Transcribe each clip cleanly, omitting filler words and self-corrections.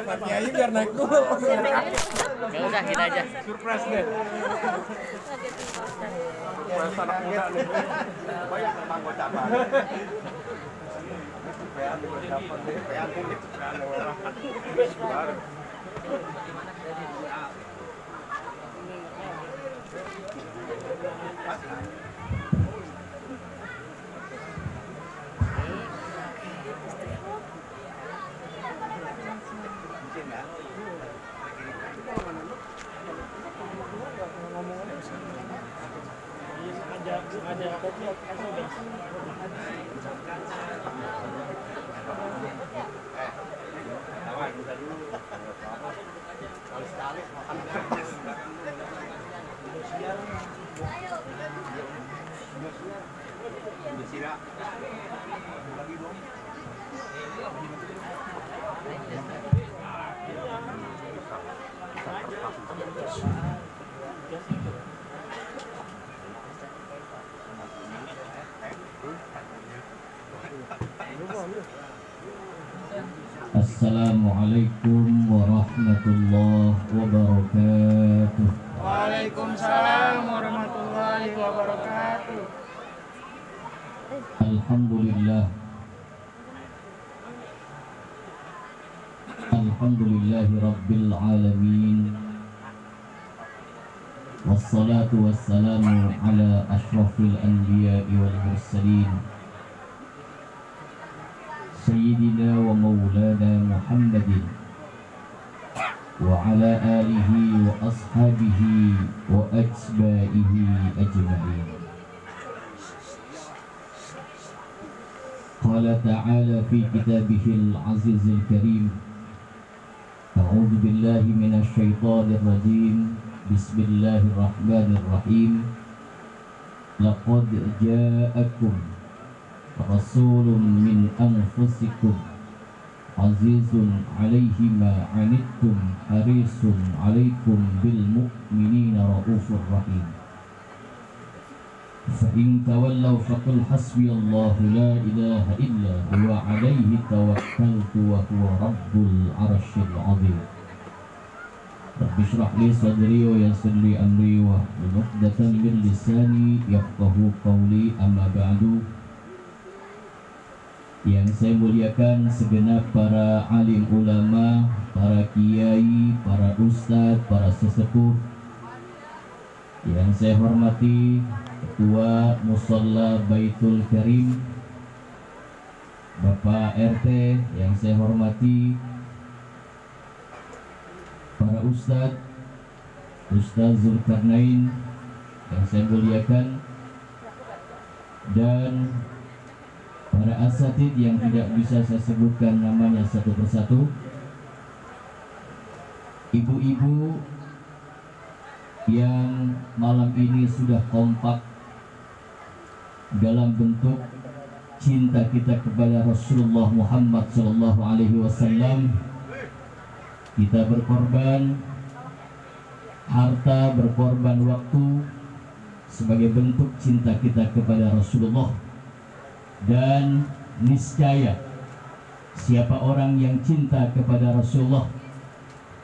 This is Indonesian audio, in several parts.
Pak Kiai biar naik dulu. Gak usah, kita aja. Surprise deh. Surprise anak muda nih. Banyak tentang gocapan. Pean gocapan deh, pean kulit, pean orang. Assalamualaikum warahmatullahi wabarakatuh. Waalaikumsalam warahmatullahi wabarakatuh. Alhamdulillah. Alhamdulillahi rabbil alamin. Wassalatu wassalamu ala ashrafil anbiya'i wal mursalin Sayyidina wa maulana Muhammadin wa ala alihi wa ashabihi wa atba'ihi ajma'in. Qala ta'ala fi kitabihil azizil karim. A'udzu billahi minasy syaithanir rajim. Bismillahirrahmanirrahim. Laqad ja'akum rasulun min anfusikum azizun 'alaihi ma 'anittum harisun 'alaikum bil mu'minina raufur rahim. Fa in tawallaw faqul hasbiyallahu la ilaha illa huwa 'alaihi tawakkaltu wa huwa rabbul 'arsyil 'azim. Rabbi shrah li sadri wa yassir li amri wa hlul 'uqdatam min lisani yafqahu qawli. Amma ba'du. Yang saya muliakan segenap para alim ulama, para kiai, para ustadz, para sesepuh. Yang saya hormati Ketua Musalla Baitul Karim, Bapak RT. Yang saya hormati para ustadz, Ustadz Zulkarnain yang saya muliakan, dan para asatid yang tidak bisa saya sebutkan namanya satu persatu, ibu-ibu yang malam ini sudah kompak dalam bentuk cinta kita kepada Rasulullah Muhammad SAW. Kita berkorban harta, berkorban waktu sebagai bentuk cinta kita kepada Rasulullah. Dan niscaya siapa orang yang cinta kepada Rasulullah,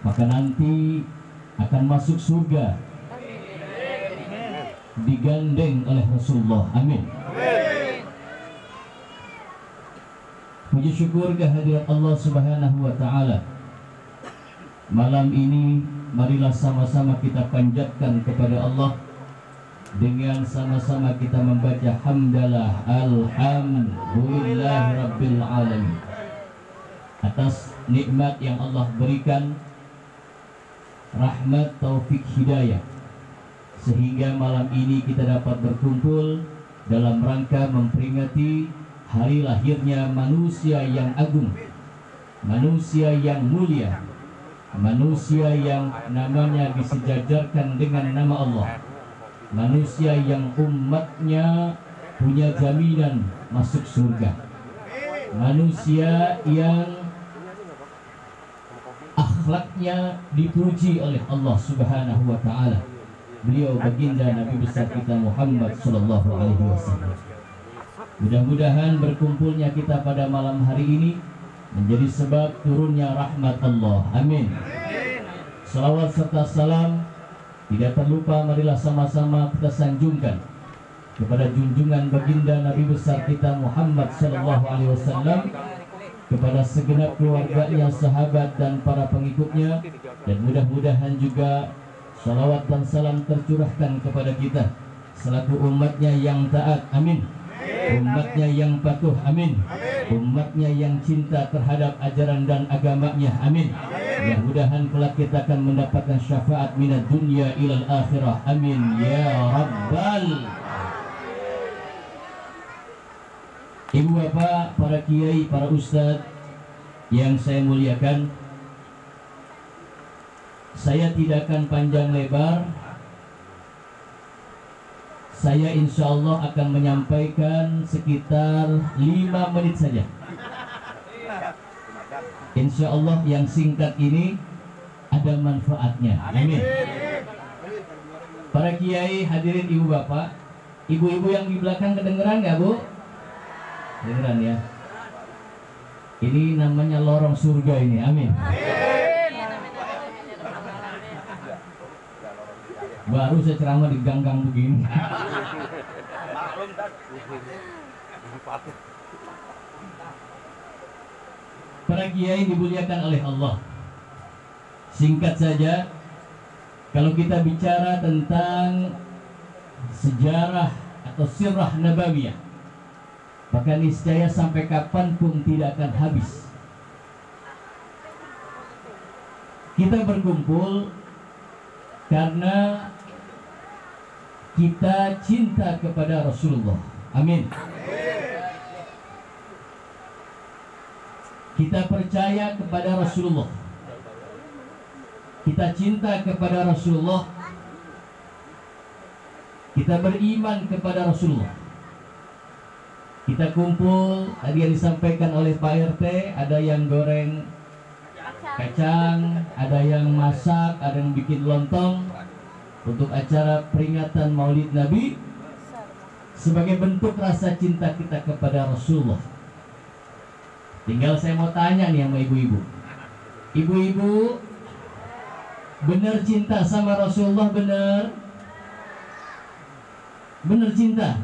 maka nanti akan masuk surga digandeng oleh Rasulullah. Amin. Puji syukur kehadirat Allah Subhanahu wa taala. Malam ini marilah sama-sama kita panjatkan kepada Allah dengan sama-sama kita membaca hamdalah alhamdulillah rabbil alamin atas nikmat yang Allah berikan, rahmat, taufik, hidayah, sehingga malam ini kita dapat berkumpul dalam rangka memperingati hari lahirnya manusia yang agung, manusia yang mulia, manusia yang namanya disejajarkan dengan nama Allah, manusia yang umatnya punya jaminan masuk surga, manusia yang akhlaknya dipuji oleh Allah Subhanahu wa taala. Beliau baginda Nabi besar kita Muhammad sallallahu alaihi wasallam. Mudah-mudahan berkumpulnya kita pada malam hari ini menjadi sebab turunnya rahmat Allah. Amin. Salawat serta salam tidak terlupa, marilah sama-sama kita sanjungkan kepada junjungan baginda Nabi besar kita Muhammad sallallahu alaihi wasallam, kepada segenap keluarganya, sahabat dan para pengikutnya, dan mudah-mudahan juga salawat dan salam tercurahkan kepada kita selaku umatnya yang taat. Amin. Umatnya yang patuh. Amin. Umatnya yang cinta terhadap ajaran dan agamanya. Amin. Mudah-mudahan kelak kita akan mendapatkan syafaat minad dunya ilal akhirah. Amin ya rabbal. Ibu bapak, para kiai, para ustadz yang saya muliakan, saya tidak akan panjang lebar. Saya insya Allah akan menyampaikan sekitar 5 menit saja. Insya Allah yang singkat ini ada manfaatnya. Amin. Para kiai, hadirin ibu bapak, ibu-ibu yang di belakang kedengeran nggak bu? Kedengeran ya. Ini namanya lorong surga ini. Amin. Baru saya ceramah di gang-gang begini. Para kiai dimuliakan oleh Allah. Singkat saja, kalau kita bicara tentang sejarah atau sirah nabawiyah, maka niscaya sampai kapanpun tidak akan habis. Kita berkumpul karena kita cinta kepada Rasulullah. Amin. Kita percaya kepada Rasulullah. Kita cinta kepada Rasulullah. Kita beriman kepada Rasulullah. Kita kumpul, tadi yang disampaikan oleh Pak RT, ada yang goreng kacang, ada yang masak, ada yang bikin lontong untuk acara peringatan Maulid Nabi sebagai bentuk rasa cinta kita kepada Rasulullah. Tinggal saya mau tanya nih sama ibu-ibu. Ibu-ibu benar cinta sama Rasulullah? Benar? Benar cinta?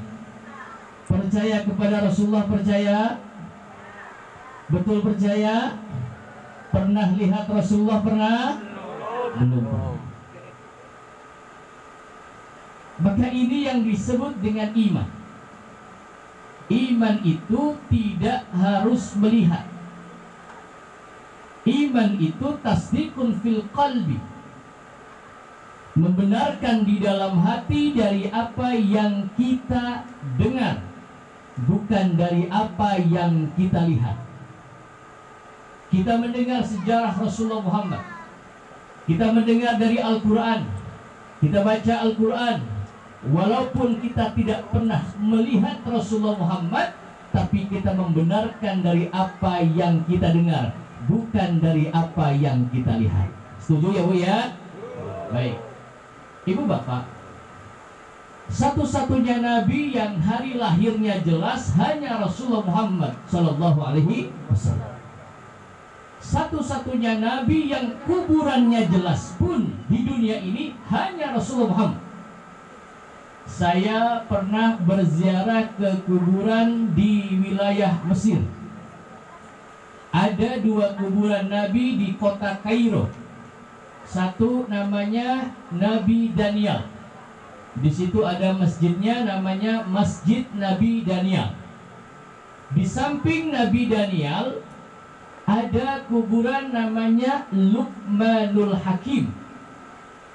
Percaya kepada Rasulullah? Percaya? Betul percaya? Pernah lihat Rasulullah? Pernah? Belum pernah. Maka ini yang disebut dengan iman. Iman itu tidak harus melihat. Iman itu tasdiqun fil qalbi, membenarkan di dalam hati dari apa yang kita dengar, bukan dari apa yang kita lihat. Kita mendengar sejarah Rasulullah Muhammad, kita mendengar dari Al-Quran, kita baca Al-Quran. Walaupun kita tidak pernah melihat Rasulullah Muhammad, tapi kita membenarkan dari apa yang kita dengar, bukan dari apa yang kita lihat. Setuju ya Bu ya? Baik. Ibu bapak, satu-satunya Nabi yang hari lahirnya jelas hanya Rasulullah Muhammad Sallallahu Alaihi Wasallam. Satu-satunya Nabi yang kuburannya jelas pun di dunia ini hanya Rasulullah Muhammad. Saya pernah berziarah ke kuburan di wilayah Mesir. Ada 2 kuburan Nabi di kota Kairo. Satu namanya Nabi Daniel. Di situ ada masjidnya, namanya Masjid Nabi Daniel. Di samping Nabi Daniel ada kuburan namanya Luqmanul Hakim.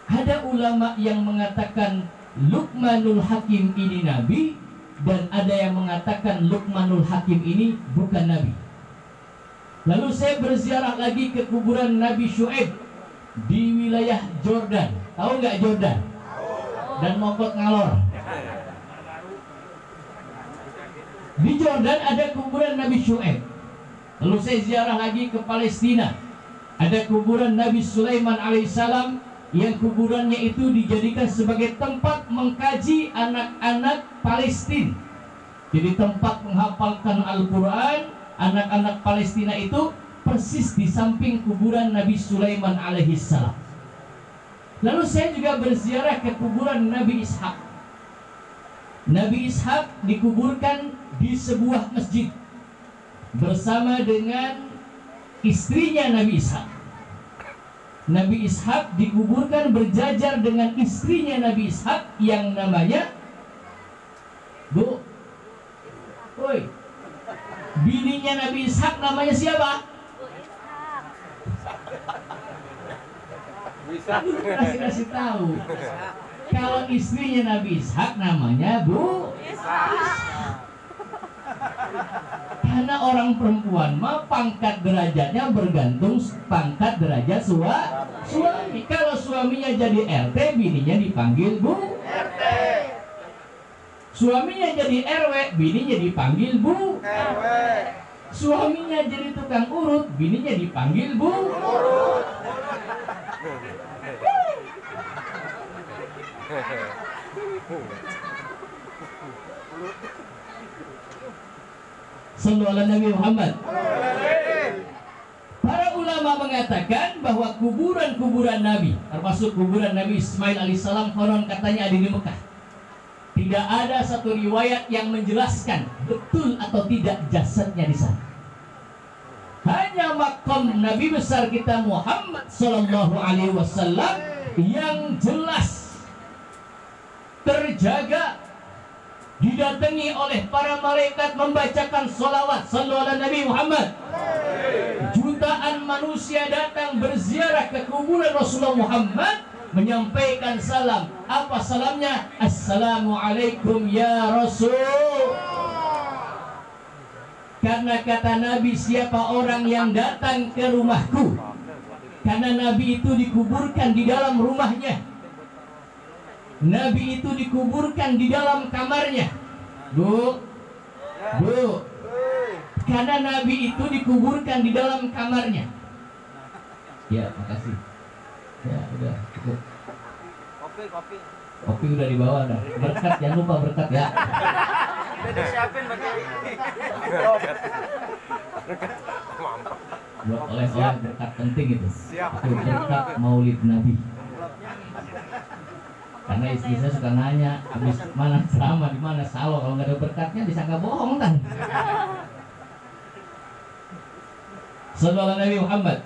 Ada ulama yang mengatakan Luqmanul Hakim ini Nabi, dan ada yang mengatakan Luqmanul Hakim ini bukan Nabi. Lalu saya berziarah lagi ke kuburan Nabi Syuaib di wilayah Jordan. Tahu nggak Jordan? Dan Mokot Ngalor. Di Jordan ada kuburan Nabi Syuaib. Lalu saya ziarah lagi ke Palestina. Ada kuburan Nabi Sulaiman alaihissalam, yang kuburannya itu dijadikan sebagai tempat mengkaji anak-anak Palestina. Jadi tempat menghafalkan Al-Quran. Anak-anak Palestina itu persis di samping kuburan Nabi Sulaiman alaihissalam. Lalu saya juga berziarah ke kuburan Nabi Ishak. Nabi Ishak dikuburkan di sebuah masjid bersama dengan istrinya Nabi Ishak. Nabi Ishak dikuburkan berjajar dengan istrinya Nabi Ishak yang namanya bininya Nabi Ishak namanya siapa? Bisa Kasih tahu. Kalau istrinya Nabi Ishak namanya Bu Ishak. Karena orang perempuan mah pangkat derajatnya bergantung pangkat derajat suami. Kalau suaminya jadi RT, bininya dipanggil Bu RT. Suaminya jadi RW, bininya dipanggil Bu RW. Suaminya jadi tukang urut, bininya dipanggil Bu Urut. Sallallahu alaihi Nabi Muhammad. Para ulama mengatakan bahwa kuburan-kuburan Nabi, termasuk kuburan Nabi Ismail alaihissalam, konon katanya ada di Mekah. Tidak ada satu riwayat yang menjelaskan betul atau tidak jasadnya di sana. Hanya makam Nabi besar kita Muhammad sallallahu alaihi wasallam yang jelas terjaga, didatangi oleh para malaikat membacakan sholawat sallallahu alaihi Nabi Muhammad. Jutaan manusia datang berziarah ke kuburan Rasulullah Muhammad, menyampaikan salam. Apa salamnya? Assalamualaikum ya Rasul. Karena kata Nabi, siapa orang yang datang ke rumahku, karena Nabi itu dikuburkan di dalam rumahnya, Nabi itu dikuburkan di dalam kamarnya. Bu, karena Nabi itu dikuburkan di dalam kamarnya. Ya, makasih. Ya, udah cukup. Kopi udah dibawa dah. Berkat, jangan lupa berkat ya. udah disiapin berkat. Buat oleh-oleh berkat penting itu. Siap. Itu berkat Maulid Nabi. Karena istri saya suka nanya, habis mana ceramah, di mana salo, kalau nggak ada berkatnya disangka bohong kan. Sallallahu Nabi Muhammad.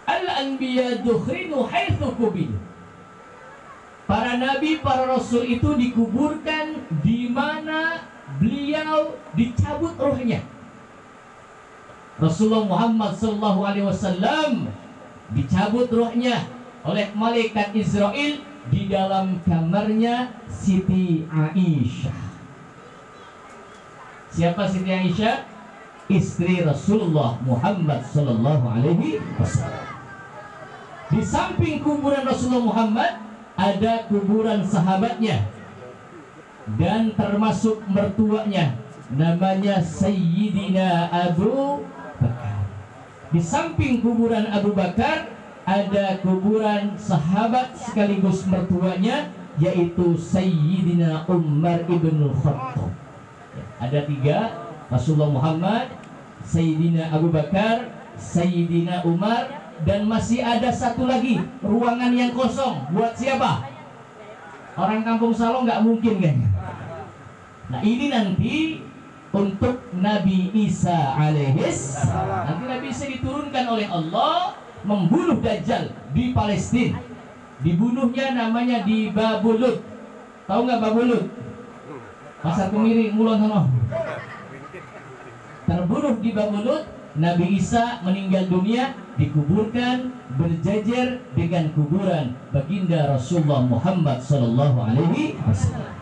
Al-anbiya dukhrinu haitsu kubiru. Para nabi, para rasul itu dikuburkan di mana beliau dicabut rohnya. Rasulullah Muhammad sallallahu alaihi wasallam dicabut rohnya oleh malaikat Israel di dalam kamarnya Siti Aisyah. Siapa Siti Aisyah? Istri Rasulullah Muhammad sallallahu alaihi wasallam. Di samping kuburan Rasulullah Muhammad ada kuburan sahabatnya dan termasuk mertuanya, namanya Sayyidina Abu Bakar. Di samping kuburan Abu Bakar ada kuburan sahabat sekaligus mertuanya, yaitu Sayyidina Umar ibn Khattab. Ada tiga, Rasulullah Muhammad, Sayyidina Abu Bakar, Sayyidina Umar, dan masih ada satu lagi ruangan yang kosong. Buat siapa? Orang kampung Salo nggak mungkin kan? Nah ini nanti untuk Nabi Isa alaihis. Nanti Nabi Isa diturunkan oleh Allah membunuh Dajjal di Palestina. Dibunuhnya namanya di Babulut. Tahu nggak Babulut? Pasar Kemiri, Ngulon sana. Terbunuh di Babulut. Nabi Isa meninggal dunia, dikuburkan berjejer dengan kuburan baginda Rasulullah Muhammad sallallahu alaihi wasallam.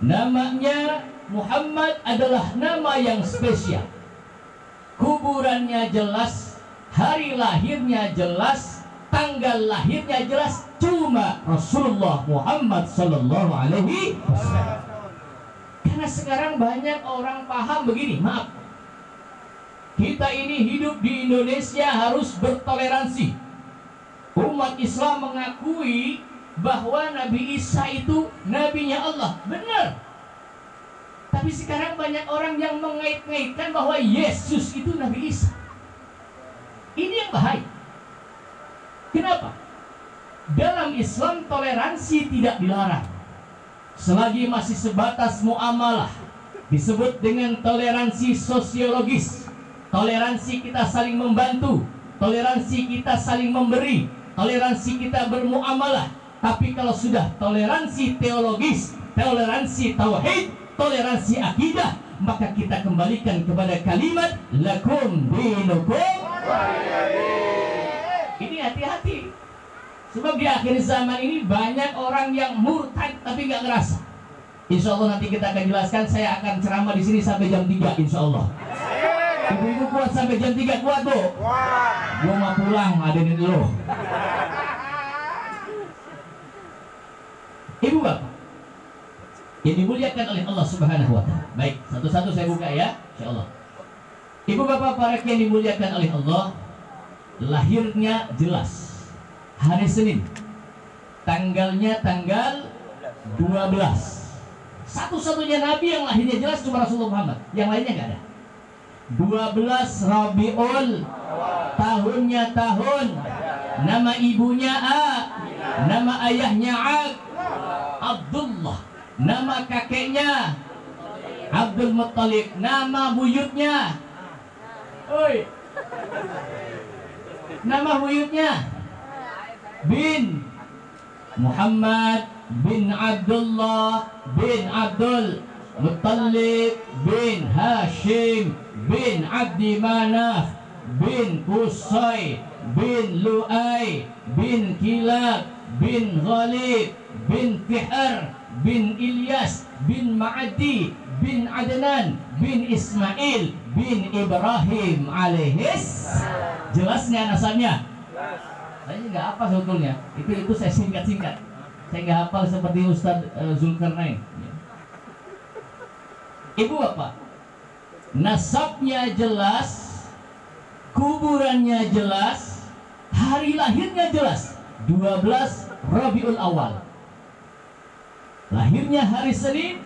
Namanya Muhammad adalah nama yang spesial. Kuburannya jelas, hari lahirnya jelas, tanggal lahirnya jelas, cuma Rasulullah Muhammad sallallahu alaihi wasallam. Karena sekarang banyak orang paham begini, maaf, kita ini hidup di Indonesia harus bertoleransi. Umat Islam mengakui bahwa Nabi Isa itu nabinya Allah, benar. Tapi sekarang banyak orang yang mengait-ngaitkan bahwa Yesus itu Nabi Isa. Ini yang bahaya. Kenapa? Dalam Islam toleransi tidak dilarang, selagi masih sebatas muamalah. Disebut dengan toleransi sosiologis. Toleransi kita saling membantu, toleransi kita saling memberi, toleransi kita bermuamalah. Tapi kalau sudah toleransi teologis, toleransi tauhid, toleransi akidah, maka kita kembalikan kepada kalimat lakum dinukum. Ini hati-hati. Sebab di akhir zaman ini banyak orang yang murtad tapi nggak ngerasa. Insya Allah nanti kita akan jelaskan. Saya akan ceramah di sini sampai jam 3 insya Allah. Ibu-ibu kuat sampai jam 3 kuat tuh? Gua mau pulang, adenin dulu. Ibu bapak yang dimuliakan oleh Allah Subhanahu wa Ta'ala. Baik, satu-satu saya buka ya, insya Allah. Ibu bapak para yang dimuliakan oleh Allah, lahirnya jelas hari Senin, tanggalnya tanggal 12. Satu-satunya nabi yang lahirnya jelas cuma Rasulullah Muhammad, yang lainnya nggak ada. 12 Rabiul, tahunnya tahun, nama ibunya A, nama ayahnya Abdullah, nama kakeknya Abdul Muttalib, nama buyutnya, nama buyutnya bin Muhammad bin Abdullah bin Abdul Muttalib bin Hashim bin Abdi Manaf bin Qusay bin Lu'ay bin Kilab bin Ghalib bin Fihr bin Ilyas bin Ma'adi bin Adnan bin Ismail bin Ibrahim alaihis. Jelas nggak nasabnya? Saya nggak apa sebetulnya. Itu saya singkat-singkat. Saya nggak hafal seperti Ustadz Zulkarnain. Ibu bapak, nasabnya jelas, kuburannya jelas, hari lahirnya jelas. 12 Rabiul Awal. Lahirnya hari Senin,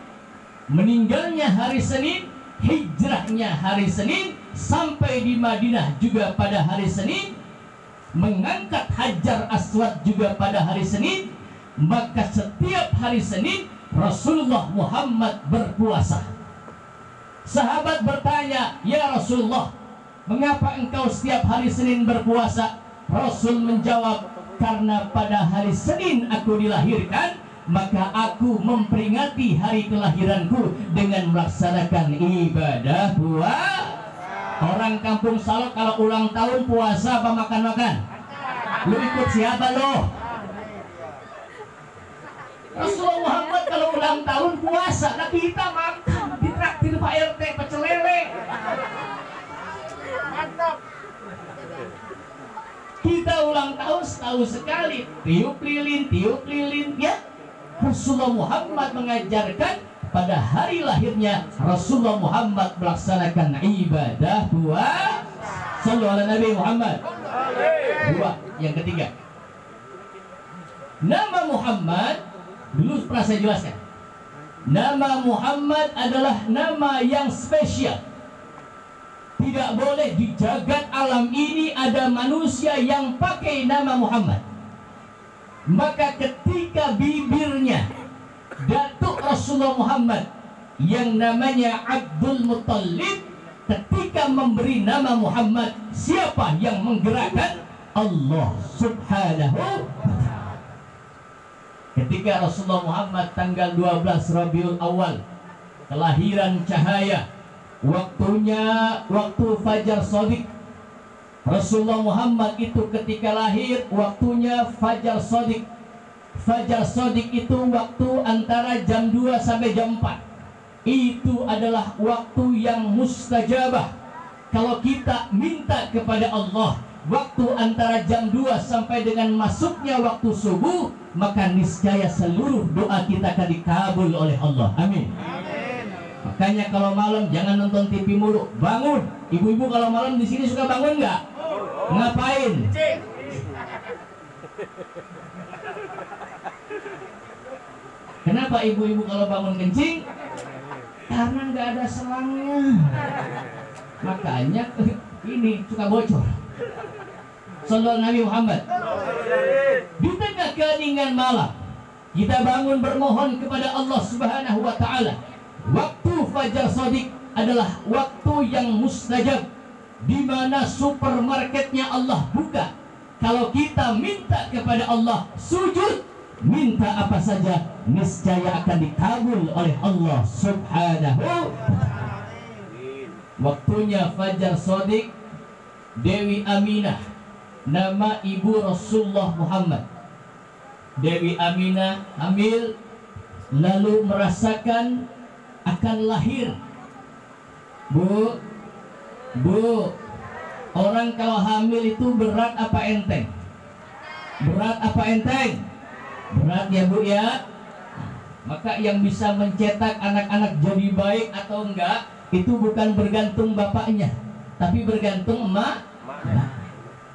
meninggalnya hari Senin, hijrahnya hari Senin, sampai di Madinah juga pada hari Senin, mengangkat Hajar Aswad juga pada hari Senin. Maka setiap hari Senin Rasulullah Muhammad berpuasa. Sahabat bertanya, "Ya Rasulullah, mengapa engkau setiap hari Senin berpuasa?" Rasul menjawab, "Karena pada hari Senin aku dilahirkan, maka aku memperingati hari kelahiranku dengan melaksanakan ibadah puasa." Orang kampung Salok kalau ulang tahun puasa apa makan-makan? Lu ikut siapa lo? Rasulullah Muhammad kalau ulang tahun puasa, nah kita makan, ditraktir Pak RT pecel lele. Mantap. Kita ulang tahun setahun sekali, tiup lilin, ya. Rasulullah Muhammad mengajarkan pada hari lahirnya Rasulullah Muhammad melaksanakan ibadah puasa. Sallu ala Nabi Muhammad. Dua, yang ketiga, nama Muhammad dulu pernah saya jelaskan. Nama Muhammad adalah nama yang spesial. Tidak boleh di jagat alam ini ada manusia yang pakai nama Muhammad. Maka ketika bibirnya datuk Rasulullah Muhammad yang namanya Abdul Muttalib, ketika memberi nama Muhammad, siapa yang menggerakkan? Allah Subhanahu wa ta'ala. Ketika Rasulullah Muhammad tanggal 12 Rabiul Awal, kelahiran cahaya, waktunya waktu Fajar Shadiq. Rasulullah Muhammad itu ketika lahir waktunya Fajar Shadiq. Fajar Shadiq itu waktu antara jam 2 sampai jam 4. Itu adalah waktu yang mustajabah. Kalau kita minta kepada Allah waktu antara jam 2 sampai dengan masuknya waktu subuh, maka niscaya seluruh doa kita akan dikabul oleh Allah. Amin. Makanya kalau malam jangan nonton TV mulu, bangun. Ibu-ibu kalau malam di sini suka bangun nggak? Ngapain? Kenapa ibu-ibu kalau bangun kencing? Karena nggak ada selangnya. Makanya ini suka bocor. Sallallahu Nabi Muhammad. Di tengah keheningan malam, kita bangun bermohon kepada Allah Subhanahu wa taala. Waktu fajar shadiq adalah waktu yang mustajab, di mana supermarketnya Allah buka. Kalau kita minta kepada Allah, sujud, minta apa saja, niscaya akan dikabul oleh Allah Subhanahu wa taala. Waktunya fajar shadiq, Dewi Aminah, nama ibu Rasulullah Muhammad. Dewi Aminah hamil, lalu merasakan akan lahir. Bu, orang kalau hamil itu berat apa enteng? Berat apa enteng? Berat ya Bu ya. Maka yang bisa mencetak anak-anak jadi baik atau enggak, itu bukan bergantung bapaknya, tapi bergantung emak.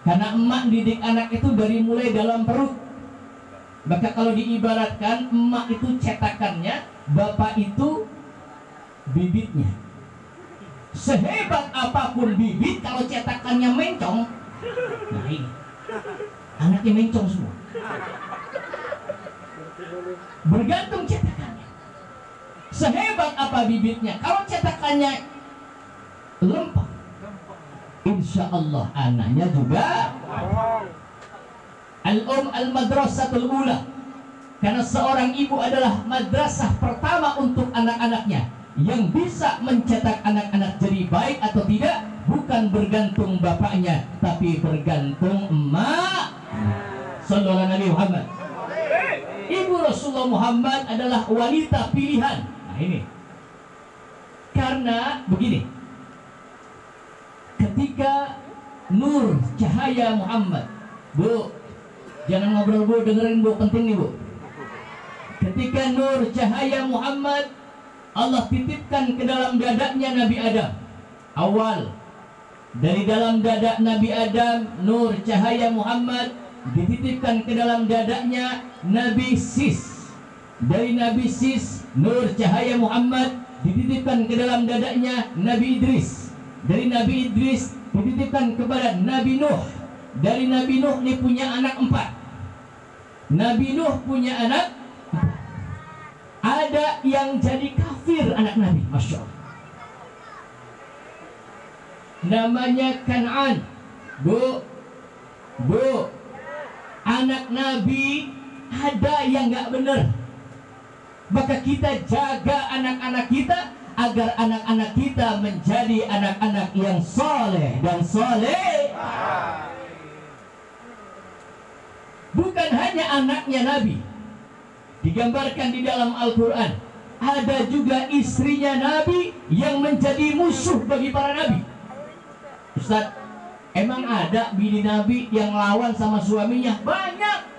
Karena emak didik anak itu dari mulai dalam perut. Maka kalau diibaratkan, emak itu cetakannya, bapak itu bibitnya. Sehebat apapun bibit, kalau cetakannya mencong, nah ini anaknya mencong semua. Bergantung cetakannya. Sehebat apa bibitnya, kalau cetakannya lempeng, insya Allah anaknya juga. Al-madrasatul ula, karena seorang ibu adalah madrasah pertama untuk anak-anaknya. Yang bisa mencetak anak-anak jadi baik atau tidak bukan bergantung bapaknya, tapi bergantung emak. Sallallahu Nabi Muhammad. Ibu Rasulullah Muhammad adalah wanita pilihan. Nah ini, karena begini, ketika nur cahaya Muhammad, Bu, jangan ngobrol Bu, dengerin Bu, penting nih Bu. Ketika nur cahaya Muhammad Allah titipkan ke dalam dadanya Nabi Adam. Awal dari dalam dada Nabi Adam, nur cahaya Muhammad dititipkan ke dalam dadanya Nabi Sis. Dari Nabi Sis, nur cahaya Muhammad dititipkan ke dalam dadanya Nabi Idris. Dari Nabi Idris dititipkan kepada Nabi Nuh. Dari Nabi Nuh ini punya anak 4. Nabi Nuh punya anak 4. Ada yang jadi kafir anak Nabi, Masya Allah. Namanya Kan'an. Bu, anak Nabi ada yang gak benar. Maka kita jaga anak-anak kita agar anak-anak kita menjadi anak-anak yang soleh dan soleh. Bukan hanya anaknya Nabi, digambarkan di dalam Al-Quran, ada juga istrinya Nabi yang menjadi musuh bagi para Nabi. Ustaz, emang ada bini Nabi yang lawan sama suaminya? Banyak.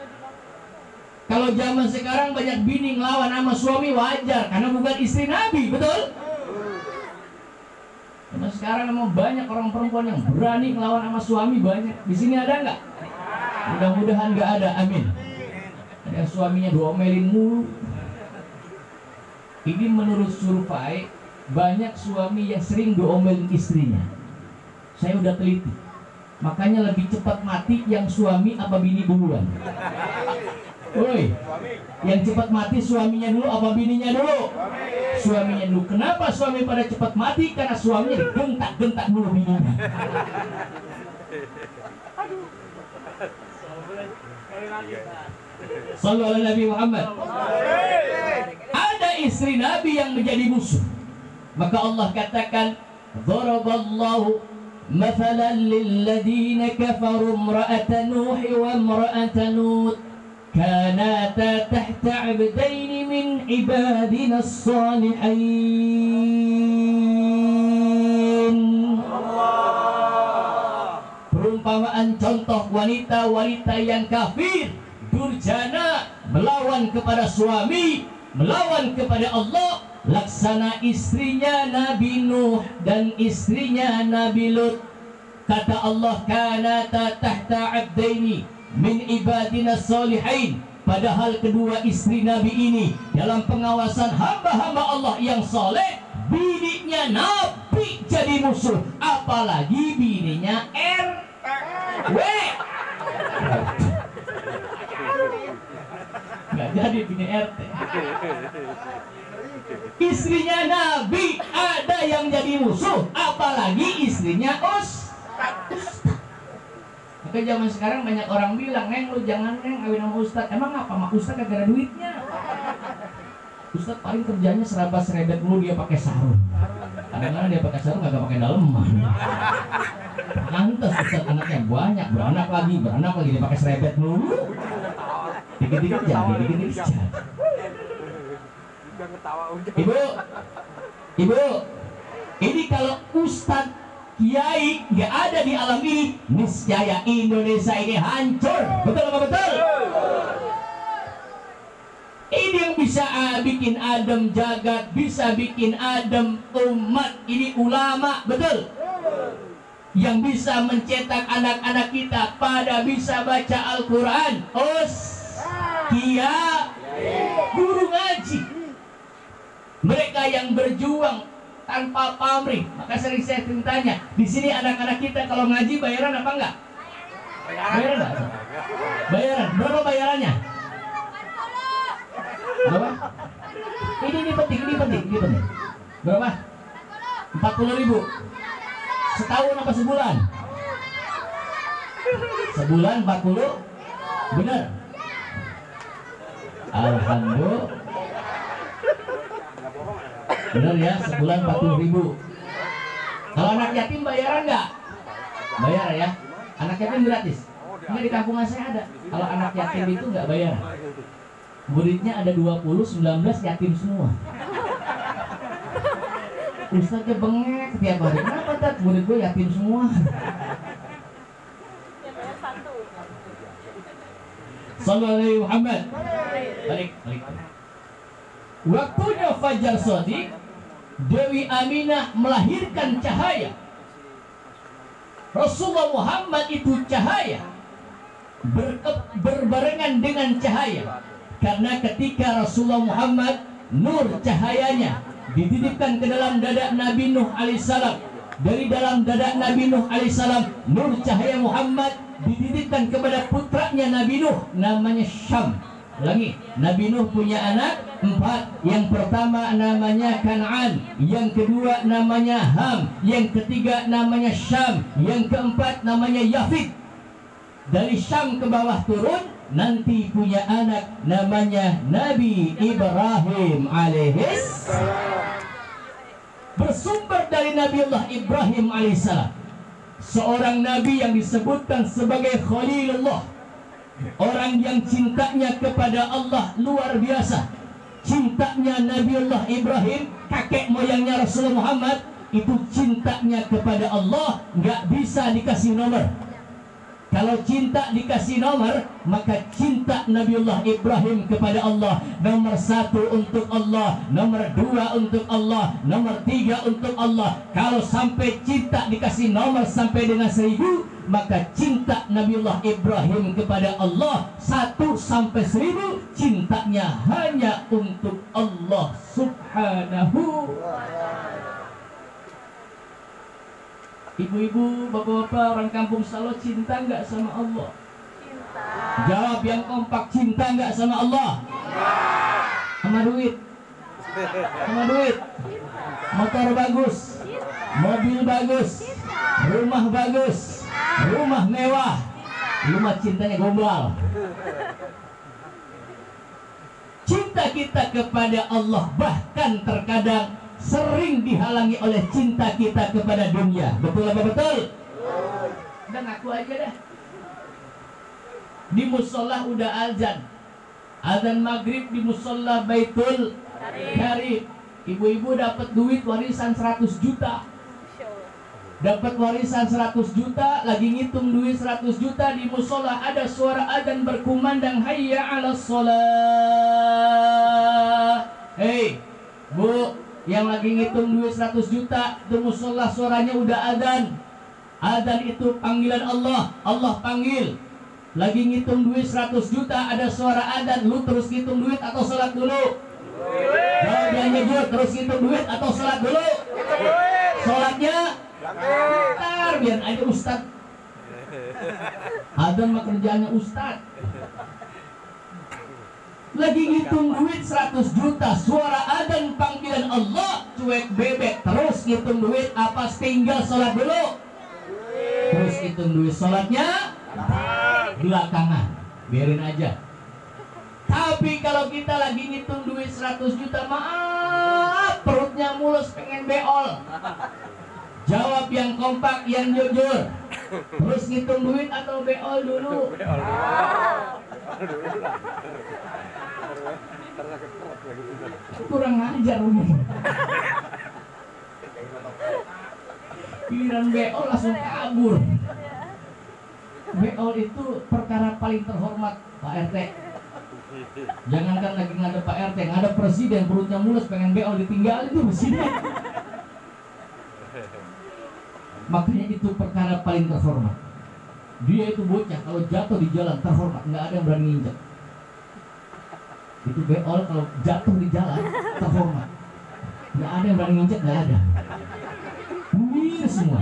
Kalau zaman sekarang banyak bini ngelawan sama suami, wajar, karena bukan istri Nabi, betul? Karena sekarang memang banyak orang perempuan yang berani ngelawan sama suami, banyak. Di sini ada nggak? Mudah-mudahan nggak ada, amin. Yang suaminya diomelin mulu. Ini menurut survei, banyak suami yang sering diomelin istrinya. Saya udah teliti, makanya lebih cepat mati yang suami apa bini duluan? Woi, yang cepat mati suaminya dulu apa bininya dulu? Suaminya dulu. Kenapa suami pada cepat mati? Karena suaminya digentak-gentak dulu bininya. Sallallahu Nabi Muhammad. Ada istri Nabi yang menjadi musuh. Maka Allah katakan, Daraballahu mathalan lilladina kafaru imra'ata Nuh wa imra'ata Lut kanata tahta 'abdaini min ibadina as-salihin. Perumpamaan contoh wanita-wanita yang kafir, durjana, melawan kepada suami, melawan kepada Allah, laksana istrinya Nabi Nuh dan istrinya Nabi Lut. Kata Allah, kanata tahta 'abdaini min ibadina salihin. Padahal kedua istri Nabi ini dalam pengawasan hamba-hamba Allah yang soleh, bininya Nabi jadi musuh, apalagi bininya RW. Nggak jadi bini RT. Istrinya Nabi ada yang jadi musuh, apalagi istrinya Ustaz. Maka zaman sekarang banyak orang bilang, "Neng, lu jangan neng kawin sama Ustaz." Emang apa sama Ustaz kagak ada duitnya? Ustaz paling kerjanya serabas serebet dulu, dia pakai sarung. Kadang-kadang dia pakai sarung kagak pakai daleman. Pantes Ustaz anaknya banyak, beranak lagi dia pakai serebet dulu. Dikit-dikit jadi, dikit-dikit jadi. Ibu, ini kalau Ustaz Kiai nggak ada di alam ini, niscaya Indonesia ini hancur. Betul apa betul? Ini yang bisa bikin adem jagat, bisa bikin adem umat. Ini ulama, betul? Yang bisa mencetak anak-anak kita pada bisa baca Al-Quran. Kiai, guru ngaji. Mereka yang berjuang tanpa pamrih. Maka sering saya tanya, di sini anak-anak kita kalau ngaji bayaran apa enggak? Bayaran enggak? Bayaran. Berapa bayarannya? Berapa? Ini penting. Berapa? 40.000. Setahun apa sebulan? Sebulan 40. Benar. Alhamdulillah. Benar ya, sebulan 40.000. Kalau anak yatim bayaran nggak? Bayar ya. Anak yatim gratis. Ini di kampungan saya ada. Kalau anak yatim itu nggak bayar. Muridnya ada 20, 19 yatim semua. Ustaznya bengek setiap hari. Kenapa Tat? Murid gue yatim semua. Sallallahu alaihi Muhammad. Balik. Waktunya fajar shadiq, Dewi Aminah melahirkan cahaya. Rasulullah Muhammad itu cahaya, berbarengan dengan cahaya. Karena ketika Rasulullah Muhammad, nur cahayanya dititipkan ke dalam dada Nabi Nuh alaihissalam. Dari dalam dada Nabi Nuh alaihissalam, nur cahaya Muhammad dititipkan kepada putranya Nabi Nuh, namanya Syam. Lagi, Nabi Nuh punya anak 4. Yang pertama namanya Kan'an, yang kedua namanya Ham, yang ketiga namanya Syam, yang keempat namanya Yafid. Dari Syam ke bawah turun, nanti punya anak namanya Nabi Ibrahim alaihis. Bersumber dari Nabiullah Ibrahim alaihissalam, seorang nabi yang disebutkan sebagai Khalilullah. Orang yang cintanya kepada Allah luar biasa. Cintanya Nabiullah Ibrahim, kakek moyangnya Rasulullah Muhammad, itu cintanya kepada Allah nggak bisa dikasih nomor. Kalau cinta dikasih nomor, maka cinta Nabiullah Ibrahim kepada Allah nomor 1 untuk Allah, nomor 2 untuk Allah, nomor 3 untuk Allah. Kalau sampai cinta dikasih nomor sampai dengan 1000, maka cinta Nabiullah Ibrahim kepada Allah 1 sampai 1000, cintanya hanya untuk Allah Subhanahu. Ibu-ibu, bapak-bapak, orang kampung Salo cinta nggak sama Allah? Cinta. Jawab yang kompak, cinta nggak sama Allah? Cinta. Sama duit? Sama duit? Motor bagus? Cinta. Mobil bagus? Cinta. Rumah bagus? Cinta. Rumah mewah? Rumah cintanya gombal. Cinta kita kepada Allah bahkan terkadang sering dihalangi oleh cinta kita kepada dunia. Betul apa betul? Udah ngaku aja dah. Di musola udah azan. Azan maghrib di musola Baitul Karim. Ibu-ibu dapat duit warisan 100 juta. Dapat warisan 100 juta, lagi ngitung duit 100 juta di musola, ada suara azan berkumandang, hayya 'alas shalah. Hei, Bu, yang lagi ngitung duit 100 juta, itu musola suaranya udah adzan. Adzan itu panggilan Allah, Allah panggil. Lagi ngitung duit 100 juta, ada suara adzan, lu terus ngitung duit atau sholat dulu? Jawab yang jujur, terus hitung duit atau sholat dulu? Sholatnya bentar, biar aja ustad. Adzan mah kerjaannya ustad. Lagi ngitung duit 100 juta, suara adzan panggilan Allah, cuek bebek, terus ngitung duit apa tinggal sholat dulu? Terus hitung duit sholatnya belakangan, biarin aja. Tapi kalau kita lagi ngitung duit 100 juta, maaf, perutnya mulus pengen beol. Jawab yang kompak, yang jujur. Terus ngitung duit atau beol dulu? Kurang ajar ini. Giliran beol langsung kabur. Beol itu perkara paling terhormat, Pak RT. Jangankan lagi ngadep Pak RT, ngadep presiden, perutnya mulus pengen beol, ditinggal itu presiden. Makanya itu perkara paling terhormat. Dia itu bocah kalau jatuh di jalan terhormat, nggak ada yang berani nginjak. Itu beol kalau jatuh di jalan terhormat, nggak ada yang berani nginjak, nggak ada. Mir semua.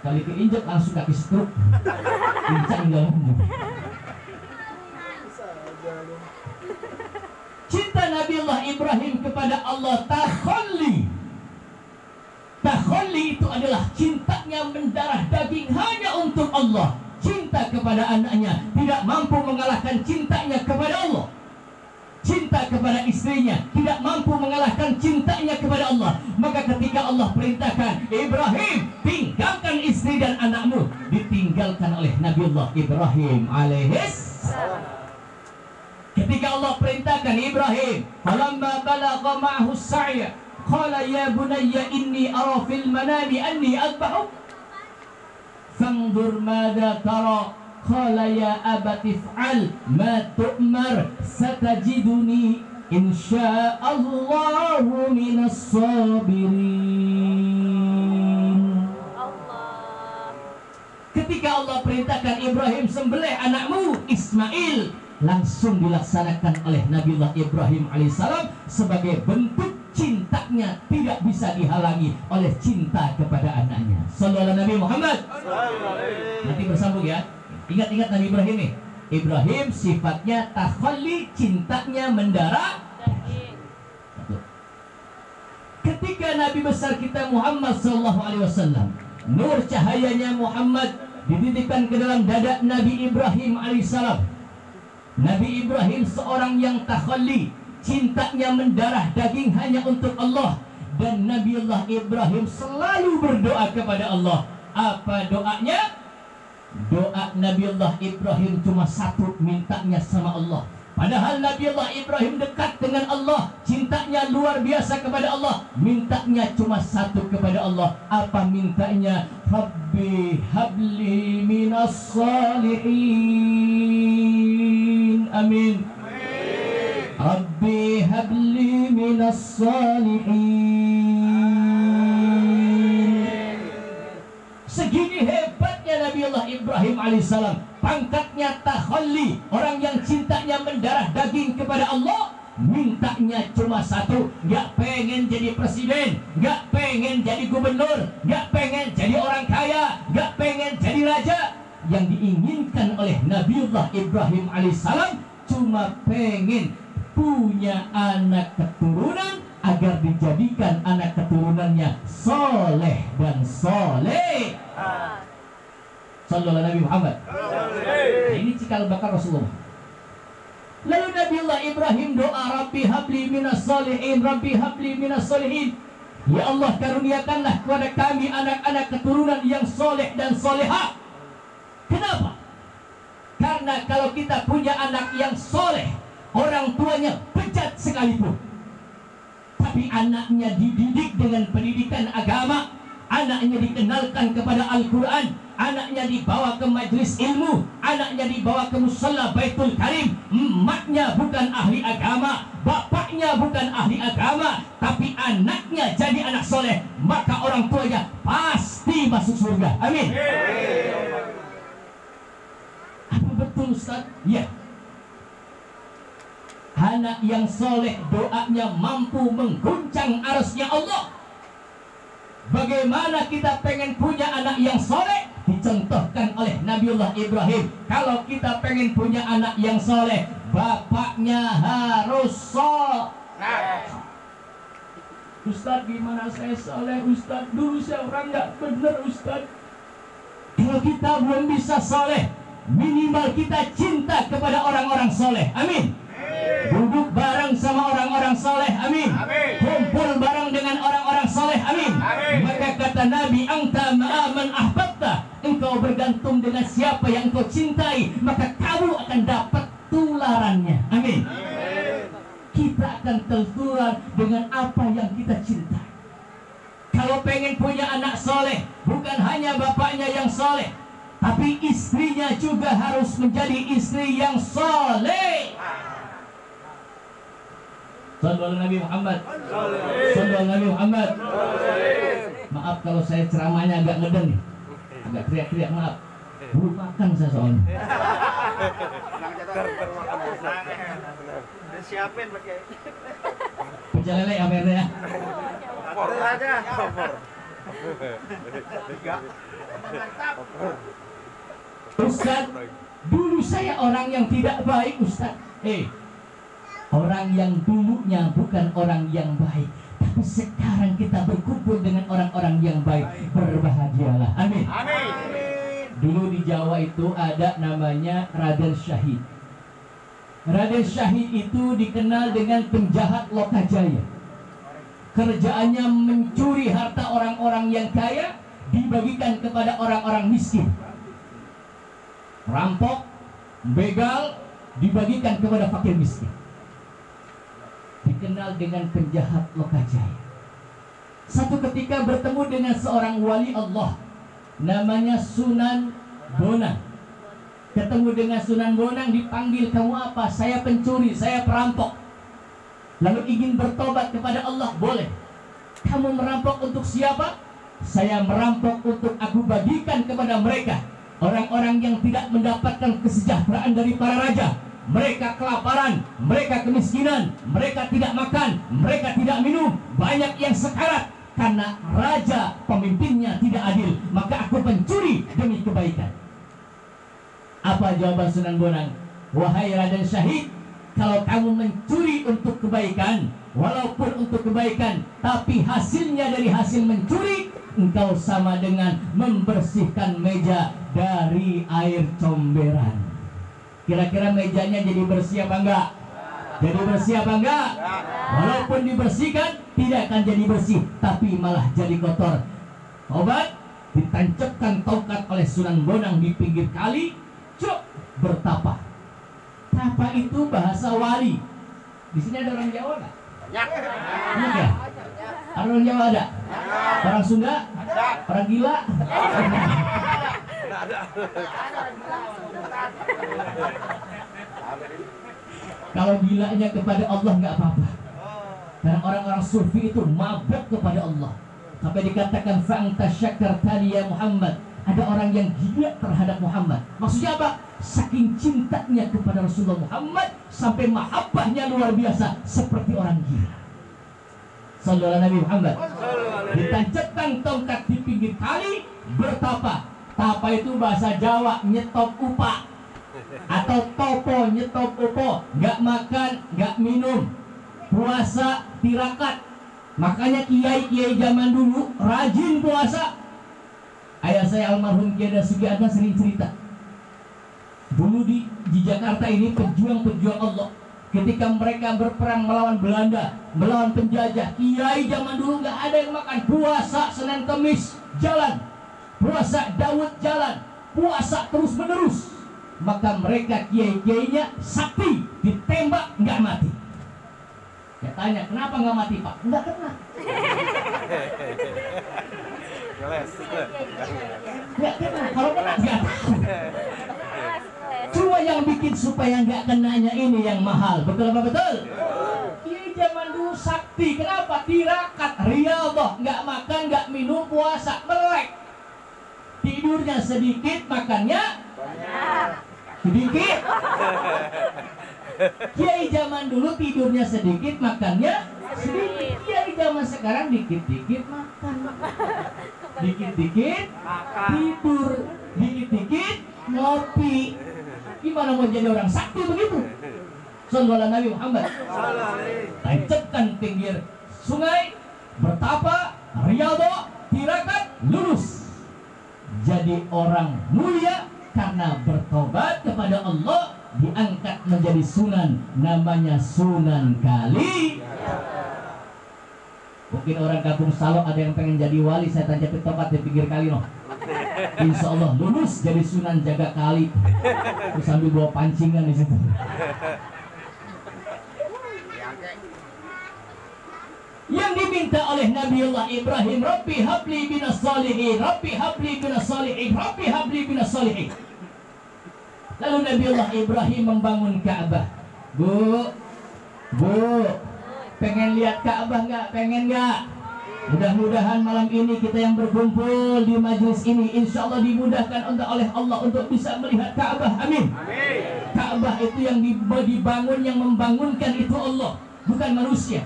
Kali keinjak langsung kaki stroke, pincang nggak ngomong. Cinta Nabiullah Ibrahim kepada Allah takhalli. Takhalli itu adalah cintanya mendarah daging hanya untuk Allah. Cinta kepada anaknya tidak mampu mengalahkan cintanya kepada Allah. Cinta kepada istrinya tidak mampu mengalahkan cintanya kepada Allah. Maka ketika Allah perintahkan, Ibrahim, tinggalkan istri dan anakmu, ditinggalkan oleh Nabiullah Ibrahim alaihis. Ketika Allah perintahkan Ibrahim, falamma balagha ma'ahu as-sa'ya qala ya bunayya inni ara fil manami anni adbahuk fanzur madza tara qala ya abati if'al ma tu'mar satajiduni insya'allahu minas sabirin. Ketika Allah perintahkan Ibrahim, sembelih anakmu Ismail, langsung dilaksanakan oleh Nabiullah Ibrahim alaihissalam sebagai bentuk cintanya tidak bisa dihalangi oleh cinta kepada anaknya. Sallallahu Nabi Muhammad. Nanti bersambung ya. Ingat-ingat Nabi Ibrahim nih. Ibrahim sifatnya takhalli, cintanya mendarah. Ketika Nabi besar kita Muhammad sallallahu alaihi wasallam, nur cahayanya Muhammad dititipkan ke dalam dada Nabi Ibrahim alaihissalam. Nabi Ibrahim seorang yang takhalli, cintanya mendarah daging hanya untuk Allah. Dan Nabiullah Ibrahim selalu berdoa kepada Allah. Apa doanya? Doa Nabiullah Ibrahim cuma satu, mintanya sama Allah. Padahal Nabiullah Ibrahim dekat dengan Allah, cintanya luar biasa kepada Allah, mintanya cuma satu kepada Allah. Apa mintanya? Rabbi habli minas salihin. Amin. Rabbi habli minas salihin. Segini hebatnya Nabiullah Ibrahim alaihissalam, pangkatnya takhalli, orang yang cintanya mendarah daging kepada Allah. Mintanya cuma satu, gak pengen jadi presiden, gak pengen jadi gubernur, gak pengen jadi orang kaya, gak pengen jadi raja. Yang diinginkan oleh Nabiullah Ibrahim alaihissalam cuma pengen punya anak keturunan agar dijadikan anak keturunannya soleh dan soleh. Sallallahu Nabi Muhammad. Nah, ini cikal bakal Rasulullah. Lalu Nabiullah Ibrahim doa, Rabbi habli minas solihin, Rabbi habli minas solihin. Ya Allah, karuniakanlah kepada kami anak-anak keturunan yang soleh dan soleha. Kenapa? Karena kalau kita punya anak yang soleh, orang tuanya bejat sekalipun, tapi anaknya dididik dengan pendidikan agama, anaknya dikenalkan kepada Al-Quran, anaknya dibawa ke majelis ilmu, anaknya dibawa ke musalla Baitul Karim, emaknya bukan ahli agama, bapaknya bukan ahli agama, tapi anaknya jadi anak soleh, maka orang tuanya pasti masuk surga. Amin. Apa betul Ustaz? Ya. Anak yang soleh doanya mampu mengguncang arasnya Allah. Bagaimana kita pengen punya anak yang soleh? Dicontohkan oleh Nabiullah Ibrahim. Kalau kita pengen punya anak yang soleh, bapaknya harus soleh. Ustadz, gimana saya soleh Ustadz? Dulu saya orang nggak bener Ustadz. Kalau kita belum bisa soleh, minimal kita cinta kepada orang-orang soleh. Amin. Duduk bareng sama orang-orang soleh. Amin. Kumpul bareng dengan orang-orang soleh. Amin. Maka kata Nabi, anta ma'aman ahbabta, engkau bergantung dengan siapa yang engkau cintai, maka kamu akan dapat tularannya. Amin. Kita akan tertular dengan apa yang kita cintai. Kalau pengen punya anak soleh, bukan hanya bapaknya yang soleh, tapi istrinya juga harus menjadi istri yang soleh. Sallallahu Nabi Muhammad. Sallallahu Nabi Muhammad. Maaf kalau saya ceramahnya agak ngeden nih, agak teriak-teriak, maaf. Belum makan saya soalnya. Siapin pakai Pecel lele apa ya? kompor aja. Ustaz, dulu saya orang yang tidak baik Ustaz. Orang yang dulunya bukan orang yang baik, tapi sekarang kita berkumpul dengan orang-orang yang baik. Berbahagialah. Amin. Amin. Dulu di Jawa itu ada namanya Raden Syahid. Raden Syahid itu dikenal dengan penjahat Lokajaya. Kerjaannya mencuri harta orang-orang yang kaya, dibagikan kepada orang-orang miskin. Rampok, begal, dibagikan kepada fakir miskin. Dikenal dengan penjahat Lokajaya. Satu ketika bertemu dengan seorang wali Allah, namanya Sunan Bonang. Ketemu dengan Sunan Bonang, dipanggil, kamu apa? Saya pencuri, saya perampok. Lalu ingin bertobat kepada Allah, boleh. Kamu merampok untuk siapa? Saya merampok untuk aku bagikan kepada mereka, orang-orang yang tidak mendapatkan kesejahteraan dari para raja. Mereka kelaparan, mereka kemiskinan, mereka tidak makan, mereka tidak minum, banyak yang sekarat karena raja pemimpinnya tidak adil. Maka aku pencuri demi kebaikan. Apa jawaban Sunan Bonang? Wahai Raden Syahid, kalau kamu mencuri untuk kebaikan, walaupun untuk kebaikan, tapi hasilnya dari hasil mencuri, engkau sama dengan membersihkan meja dari air comberan. Kira-kira mejanya jadi bersih apa enggak? Jadi bersih apa enggak? Walaupun dibersihkan, tidak akan jadi bersih, tapi malah jadi kotor. Obat ditancapkan tongkat oleh Sunan Bonang di pinggir kali, cuk, bertapa. Tapa itu bahasa wali. Di sini ada orang Jawa enggak? Banyak ya? Orang Jawa ada? Orang Sunda? Orang gila? Kalau gilanya kepada Allah nggak apa-apa. Karena orang-orang sufi itu mabuk kepada Allah. Sampai dikatakan fa'anta syakartani ya Muhammad. Ada orang yang gila terhadap Muhammad. Maksudnya apa? Saking cintanya kepada Rasulullah Muhammad sampai mahabbahnya luar biasa, seperti orang gila. Sallallahu Nabi Muhammad. Ditancapkan tongkat di pinggir kali, bertapa. Tapa itu bahasa Jawa, nyetop upa atau topo, nyetop upo. Nggak makan, nggak minum, puasa tirakat. Makanya kiai-kiai zaman dulu rajin puasa. Ayah saya almarhum Kiai Sugiarto sering cerita. Dulu di Jakarta ini pejuang-pejuang Allah, ketika mereka berperang melawan Belanda, melawan penjajah, kiai zaman dulu nggak ada yang makan. Puasa Senin Kamis jalan, puasa Daud jalan, puasa terus menerus. Maka mereka kiai-kiainya sakti, ditembak nggak mati. Ya tanya, kenapa nggak mati Pak? Nggak kena. Nggak kena, kalau kena nggak tahu. Cuma yang bikin supaya nggak kenanya ini yang mahal. Betul apa betul? Kiai zaman dulu sakti, kenapa? Tirakat, riyadhah, nggak makan, nggak minum, puasa, melek. Tidurnya sedikit, makannya banyak. Sedikit. Kiai zaman dulu tidurnya sedikit, makannya sedikit. Kiai zaman sekarang dikit-dikit makan, dikit-dikit tidur, dikit-dikit ngopi. Gimana mau jadi orang sakti begitu? Sallallahu Nabi Muhammad. Tancapkan pinggir sungai, bertapa, riyadhah, tirakat, lulus. Jadi orang mulia karena bertobat kepada Allah, diangkat menjadi sunan, namanya Sunan Kali. Mungkin orang kampung Salok ada yang pengen jadi wali, saya tancapin tobat di pinggir kali noh. Insya Allah lulus jadi Sunan Jaga Kali. Terus sambil bawa pancingan di situ. Yang diminta oleh Nabiullah Ibrahim, Rabbi habli binas salihin, Rabbi habli binas salihin, Rabbi habli binas salihin. Lalu Nabiullah Ibrahim membangun Ka'bah. Bu, pengen lihat Ka'bah nggak? Pengen nggak? Mudah-mudahan malam ini kita yang berkumpul di majelis ini, insya Allah dimudahkan oleh Allah untuk bisa melihat Ka'bah. Amin. Ka'bah itu yang dibangun, yang membangunkan itu Allah, bukan manusia.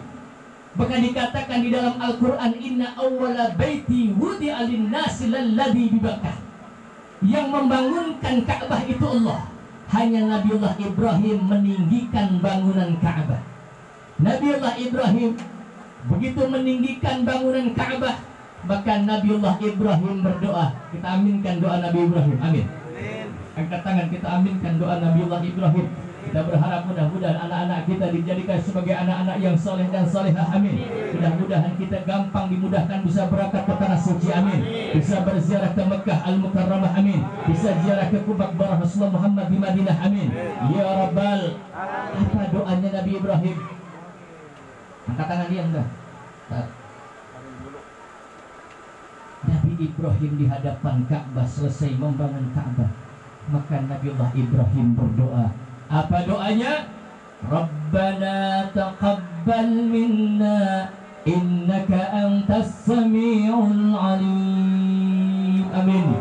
Bahkan dikatakan di dalam Al-Quran, Inna awwala baiti wudi'a lin-nasi lalladzi bi Bakkah. Yang membangunkan Ka'bah itu Allah. Hanya Nabiullah Ibrahim meninggikan bangunan Ka'bah. Nabiullah Ibrahim begitu meninggikan bangunan Ka'bah, bahkan Nabiullah Ibrahim berdoa. Kita aminkan doa Nabi Ibrahim. Amin. Angkat tangan, kita aminkan doa Nabiullah Ibrahim. Kita berharap mudah-mudahan anak-anak kita dijadikan sebagai anak-anak yang soleh dan solehah. Amin. Mudah-mudahan kita gampang dimudahkan bisa berangkat ke tanah suci. Amin. Bisa berziarah ke Mekah Al-Mukarramah. Amin. Bisa ziarah ke Kubah Barah Rasulullah Muhammad di Madinah. Amin. Ya Rabbal. Apa doanya Nabi Ibrahim? Angkat tangan dia enggak? Nabi Ibrahim di hadapan Ka'bah selesai membangun Ka'bah, maka Nabiullah Ibrahim berdoa. Apa doanya? Rabbana taqabbal minna innaka antas sami'ul alim. Amin.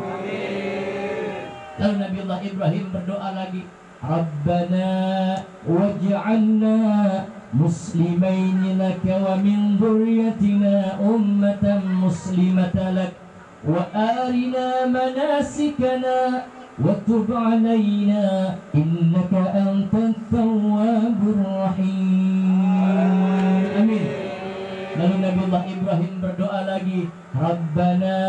Lalu Nabiullah Ibrahim berdoa lagi. Rabbana waj'alna muslimain laka wa min dhurriyyatina ummatan muslimatan lak wa arina manasikana wa tub 'alaina innaka antat tawwabur rahim. Amin. Lalu Nabiullah Ibrahim berdoa lagi. Rabbana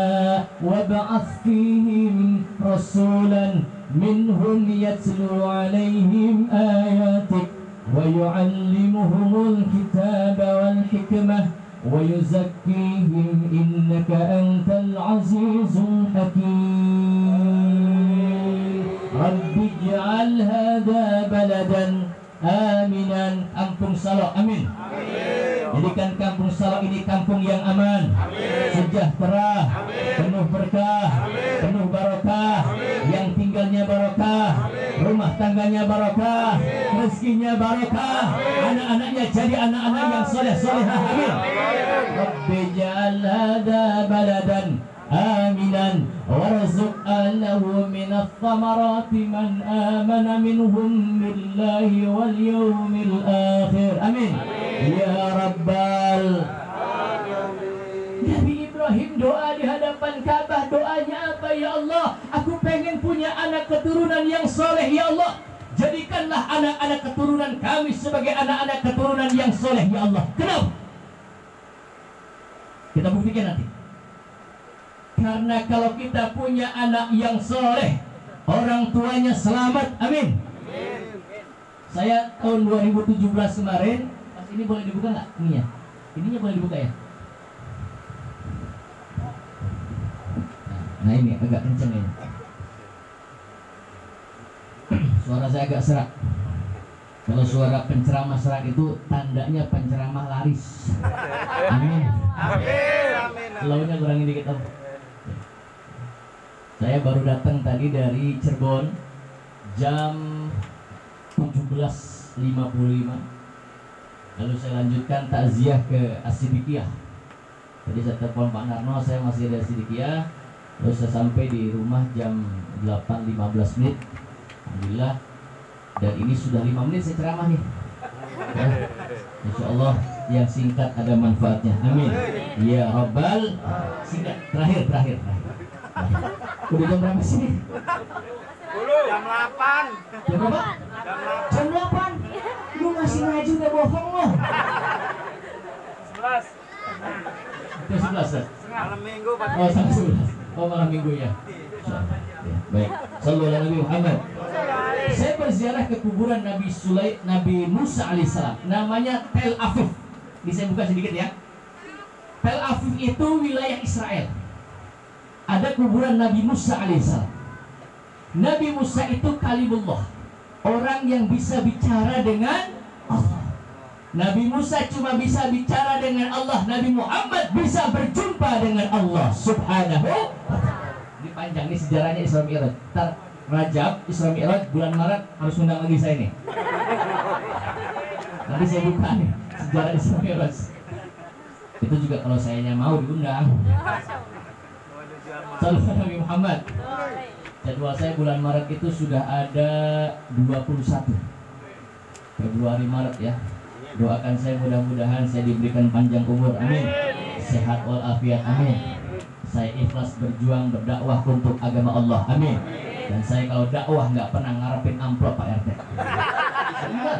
wab'ats fihim rasulan minhum yatlu 'alaihim ayatik wa yu'allimuhumul kitaba wal hikmah wa yuzakkihim innaka antal azizul hakim. Rabbi ij'al hadha baladan aminan. Kampung Salok. Amin. Jadikan kampung Salok ini kampung yang aman, sejahtera, penuh berkah, penuh barokah, yang tinggalnya barokah, rumah tangganya barokah, rezekinya barokah, anak-anaknya jadi anak-anak yang soleh-solehah. Amin. Rabbi ja'al hadha baladan aminan warzuq ahlahu minats thamarati man amana minhum billahi wal yawmil akhir. Amin. Ya Rabbal. Nabi Ibrahim doa di hadapan Ka'bah. Doanya apa? Ya Allah, aku pengen punya anak keturunan yang soleh. Ya Allah, jadikanlah anak-anak keturunan kami sebagai anak-anak keturunan yang soleh. Ya Allah. Kenapa? Kita buktikan nanti. Karena kalau kita punya anak yang soleh, orang tuanya selamat. Amin. Saya tahun 2017 kemarin. Ini boleh dibuka nggak? Ini ya, ininya boleh dibuka ya. Nah ini agak kenceng ya. Suara saya agak serak. Kalau suara penceramah serak itu tandanya penceramah laris. Amin. Amin. Launya kurangin dikit om. Saya baru datang tadi dari Cirebon jam 17.55. Lalu saya lanjutkan takziah ke As-Siddiqiyah. Tadi saya telepon Pak Narno, saya masih ada As-Siddiqiyah. Lalu saya sampai di rumah jam 8.15. Alhamdulillah Dan ini sudah 5 menit saya ceramah nih. Ya. Insya Allah yang singkat ada manfaatnya. Amin. Ya Rabbal. Singkat. Terakhir. Udah jam berapa sih? Jam 8. Jam berapa? Jam 8. Lu masih ngaji udah bohong lo. 11. Jam 11 ya? Malam Minggu Pak. Oh, sampai 11. Oh, malam minggu ya. Ya, baik. Sallallahu alaihi Muhammad. Saya berziarah ke kuburan Nabi Musa alaihissalam. Namanya Tel Aviv. Ini saya buka sedikit ya. Tel Aviv itu wilayah Israel. Ada kuburan Nabi Musa alaihissalam. Nabi Musa itu kalimullah, orang yang bisa bicara dengan Allah. Nabi Musa cuma bisa bicara dengan Allah. Nabi Muhammad bisa berjumpa dengan Allah Subhanahu wa ta'ala. Ini panjang nih sejarahnya Isra Mi'raj. Ntar Rajab, Isra Mi'raj, bulan Maret harus undang lagi saya nih. Nanti saya buka nih sejarah Isra Mi'raj. Itu juga kalau sayanya mau diundang. Sallallahu Nabi Muhammad. Jadwal saya bulan Maret itu sudah ada 21 Februari Maret ya. Doakan saya mudah-mudahan saya diberikan panjang umur, amin. Sehat walafiat, amin. Saya ikhlas berjuang berdakwah untuk agama Allah, amin. Dan saya kalau dakwah nggak pernah ngarepin amplop Pak RT. Benar.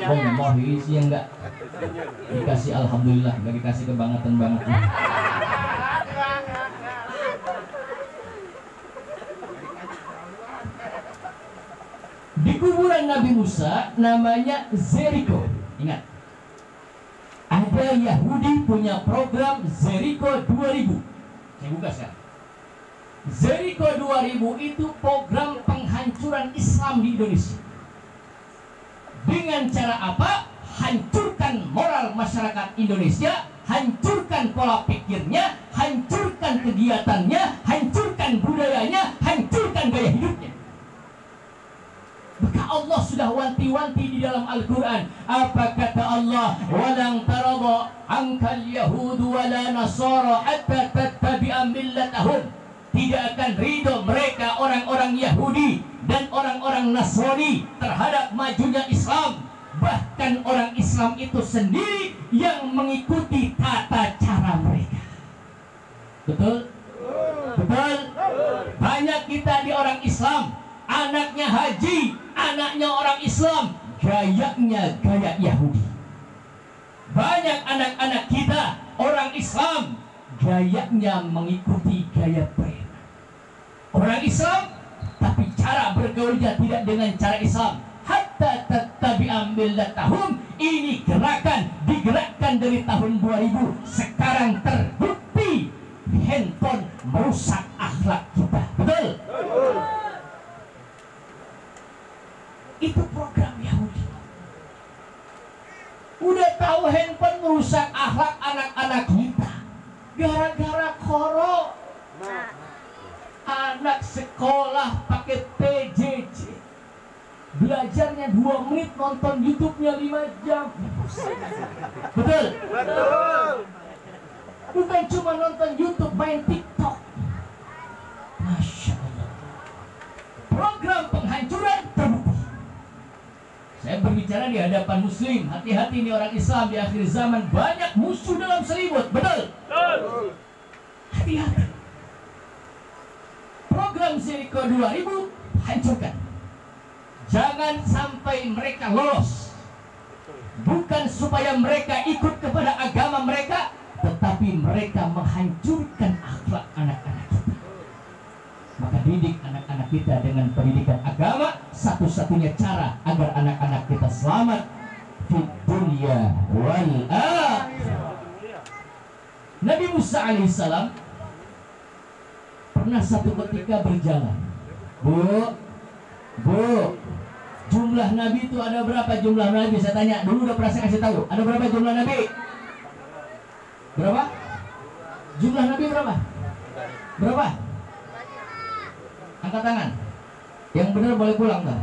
Wallahi isinya nggak dikasih, alhamdulillah, nggak dikasih kebangetan banget. Di kuburan Nabi Musa namanya Jericho. Ingat, ada Yahudi punya program Jericho 2000. Saya buka sekarang. Jericho 2000 itu program penghancuran Islam di Indonesia. Dengan cara apa? Hancurkan moral masyarakat Indonesia, hancurkan pola pikirnya, hancurkan kegiatannya, hancurkan budayanya, hancurkan gaya hidupnya. Maka Allah sudah wanti-wanti di dalam Al-Quran. Apa kata Allah? Walang tarada ankal yahudu wala nasara hatta tattabi'a millatahum. Tidak akan ridho mereka orang-orang Yahudi dan orang-orang Nasrani terhadap majunya Islam. Bahkan orang Islam itu sendiri yang mengikuti tata cara mereka. Betul? Betul? Banyak kita di orang Islam, anaknya haji, anaknya orang Islam, gayanya gaya Yahudi. Banyak anak-anak kita orang Islam, gayanya mengikuti gaya preman. Orang Islam, tapi cara bergaulnya tidak dengan cara Islam. Hatta tattabi'a millatahum. Ini gerakan digerakkan dari tahun 2000. Sekarang terbukti handphone merusak akhlak kita. Betul? Itu program Yahudi. Udah tahu handphone merusak akhlak anak-anak kita, gara-gara koro. Anak sekolah pakai PJJ, belajarnya 2 menit, nonton YouTube-nya 5 jam. Betul? Betul. Bukan cuma nonton YouTube, main TikTok. Masya Allah. Program penghancuran terbukti. Saya berbicara di hadapan muslim. Hati-hati nih orang Islam di akhir zaman, banyak musuh dalam selimut. Betul? Betul. Hati-hati. Program Jericho 2000 hancurkan. Jangan sampai mereka lolos. Bukan supaya mereka ikut kepada agama mereka, tetapi mereka menghancurkan akhlak anak-anak kita. Maka didik anak-anak kita dengan pendidikan agama, satu-satunya cara agar anak-anak kita selamat di dunia wal akhirah. Nabi Musa alaihissalam pernah satu ketika berjalan. Bu, jumlah nabi itu ada berapa jumlah nabi? Saya tanya dulu, udah pernah saya kasih tahu. Ada berapa jumlah nabi? Berapa? Jumlah nabi berapa? Berapa? Angkat tangan. Yang benar boleh pulang kan?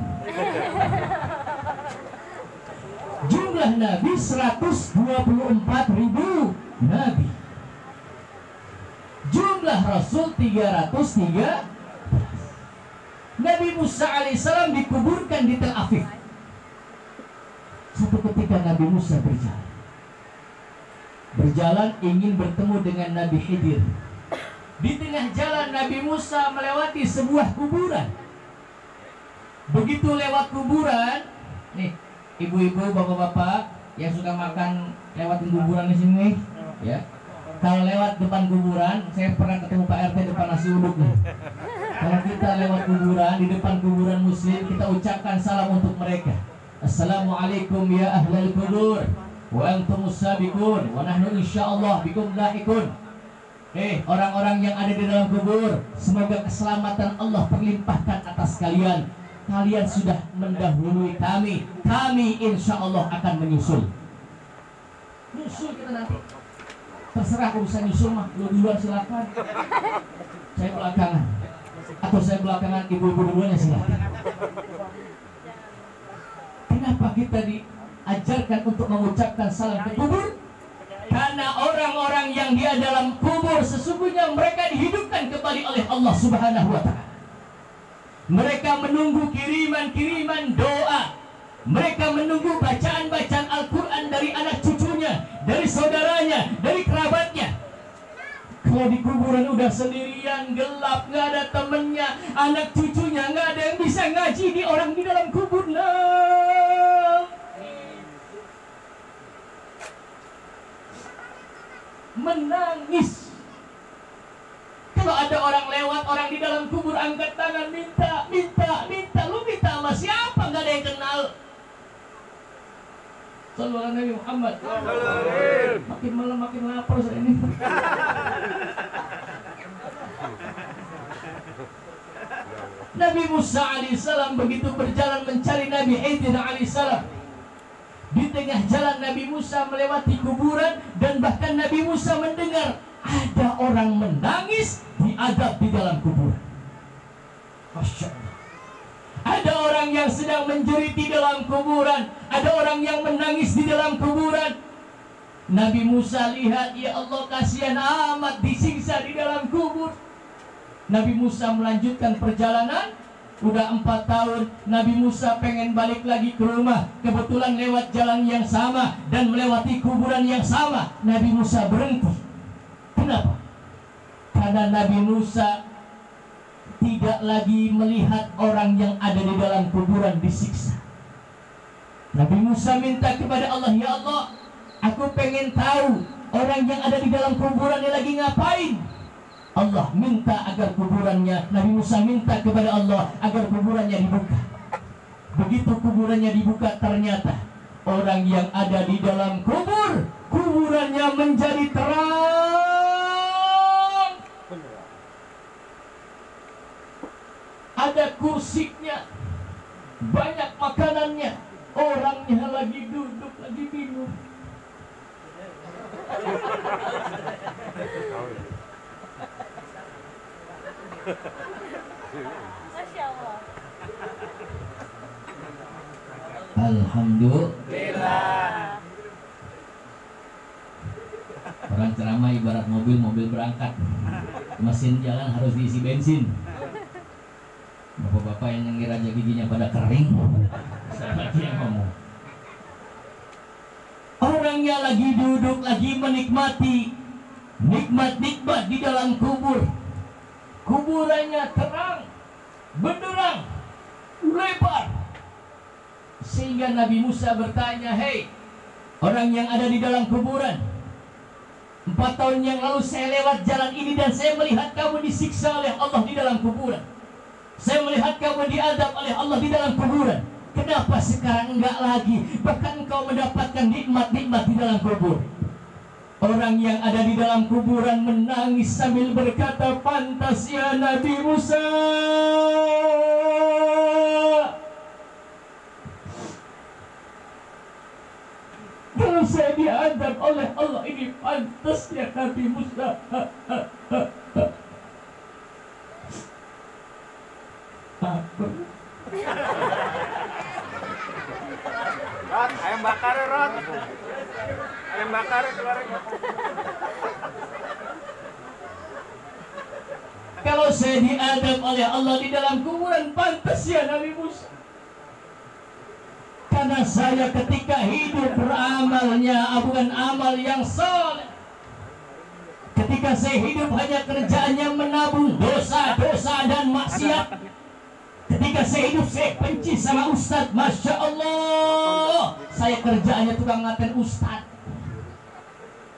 Jumlah nabi 124.000 nabi. Jumlah rasul 303. Nabi Nabi Musa alaihissalam dikuburkan di Tel Aviv. Suatu ketika Nabi Musa berjalan ingin bertemu dengan Nabi Khidir. Di tengah jalan Nabi Musa melewati sebuah kuburan. Begitu lewat kuburan, nih ibu-ibu, bapak-bapak yang suka makan lewatin kuburan di sini, ya. Kalau lewat depan kuburan, saya pernah ketemu Pak RT depan nasi uduk nih. Kalau kita lewat kuburan, di depan kuburan muslim, kita ucapkan salam untuk mereka. Assalamualaikum ya ahlal kubur, wa antumus sabiqun, wa nahnu insyaallah bikum lahiqun. Orang-orang yang ada di dalam kubur, semoga keselamatan Allah terlimpahkan atas kalian. Kalian sudah mendahului kami. Kami insya Allah akan menyusul. Nyusul kita nanti. Terserah urusan nyusul mah. Lu duluan silakan. Saya belakangan. Atau saya belakangan, ibu-ibu duluan ya silakan. Kenapa kita diajarkan untuk mengucapkan salam ke kubur? Karena orang-orang yang di dalam kubur sesungguhnya mereka dihidupkan kembali oleh Allah Subhanahu wa Ta'ala. Mereka menunggu kiriman-kiriman doa. Mereka menunggu bacaan-bacaan Al-Quran dari anak cucunya, dari saudaranya, dari kerabatnya. Kalau di kuburan udah sendirian, gelap, nggak ada temennya, anak cucunya nggak ada yang bisa ngaji di orang di dalam kubur. Menangis. Kalau ada orang lewat, orang di dalam kubur angkat tangan, minta. Lu minta sama siapa? Nggak ada yang kenal. Sallallahu alaihi Nabi Muhammad. Makin malam makin lapar saya ini. Nabi Musa alaihissalam begitu berjalan mencari Nabi Khidir alaihissalam. Di tengah jalan Nabi Musa melewati kuburan dan bahkan Nabi Musa mendengar ada orang menangis diadab di dalam kuburan. Masya Allah. Ada orang yang sedang menjerit di dalam kuburan. Ada orang yang menangis di dalam kuburan. Nabi Musa lihat, ya Allah kasihan amat disiksa di dalam kubur. Nabi Musa melanjutkan perjalanan. Udah 4 tahun Nabi Musa pengen balik lagi ke rumah. Kebetulan lewat jalan yang sama dan melewati kuburan yang sama. Nabi Musa berhenti. Kenapa? Karena Nabi Musa tidak lagi melihat orang yang ada di dalam kuburan disiksa. Nabi Musa minta kepada Allah, ya Allah, aku pengen tahu orang yang ada di dalam kuburan ini lagi ngapain. Allah minta agar kuburannya, Nabi Musa minta kepada Allah agar kuburannya dibuka. Begitu kuburannya dibuka, ternyata orang yang ada di dalam kubur, kuburannya menjadi terang. Ada kursinya, banyak makanannya, orangnya lagi duduk, lagi bingung. Masya Allah. Alhamdulillah. Orang ceramah ibarat mobil berangkat, mesin jalan harus diisi bensin. Bapak-bapak yang nyengir aja giginya pada kering, saya lagi yang ngomong. Orangnya lagi duduk, lagi menikmati nikmat-nikmat di dalam kubur. Kuburannya terang, benderang, lebar. Sehingga Nabi Musa bertanya, hei orang yang ada di dalam kuburan, 4 tahun yang lalu saya lewat jalan ini dan saya melihat kamu disiksa oleh Allah di dalam kuburan. Saya melihat kamu diadab oleh Allah di dalam kuburan. Kenapa sekarang enggak lagi? Bahkan kau mendapatkan nikmat-nikmat di dalam kubur. Orang yang ada di dalam kuburan menangis sambil berkata, pantas ya Nabi Musa. Kalau saya diadab oleh Allah ini pantas ya Nabi Musa. Rot, ayam bakar ya, Rot. Ayam bakar keluar. kalau saya diadab oleh Allah di dalam kuburan, pantas ya Nabi Musa. Karena saya ketika hidup beramalnya bukan amal yang soleh. Ketika saya hidup hanya kerjaannya menabung dosa-dosa dan maksiat. Ketika saya hidup saya benci sama ustadz. Masya Allah, saya kerjaannya tukang ngaten ustadz.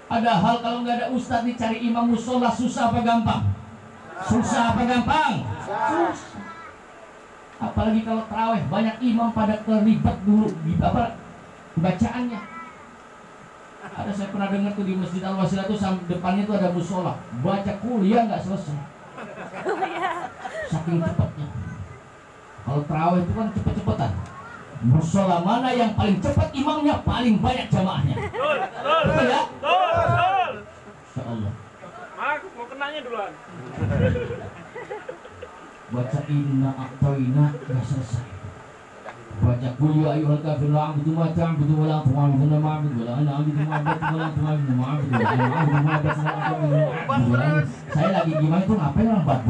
Padahal kalau nggak ada ustadz dicari imam musola susah apa gampang? Susah apa gampang? Susah. Apalagi kalau tarawih banyak imam pada terlibat dulu di bacaannya. Ada saya pernah dengar tuh di Masjid Al-Wasilah tuh depannya tuh ada musola, baca kuliah nggak selesai. Saking cepatnya. Kalau tarawih itu kan cepet-cepetan. Musola mana yang paling cepat imamnya paling banyak jamaahnya. Betul ya? Betul. Insyaallah. Aku mau kenanya duluan. Baca inna a'toina nggak selesai. Baca qul ya ayyuhal kafirun la a'budu ma ta'budu wa la tu'abuduna ma a'budu wa la ana a'budu ma a'budu wa la tu'abuduna ma a'budu wa la ana a'budu ma a'budu. Saya lagi gimana tuh ngapain orang buat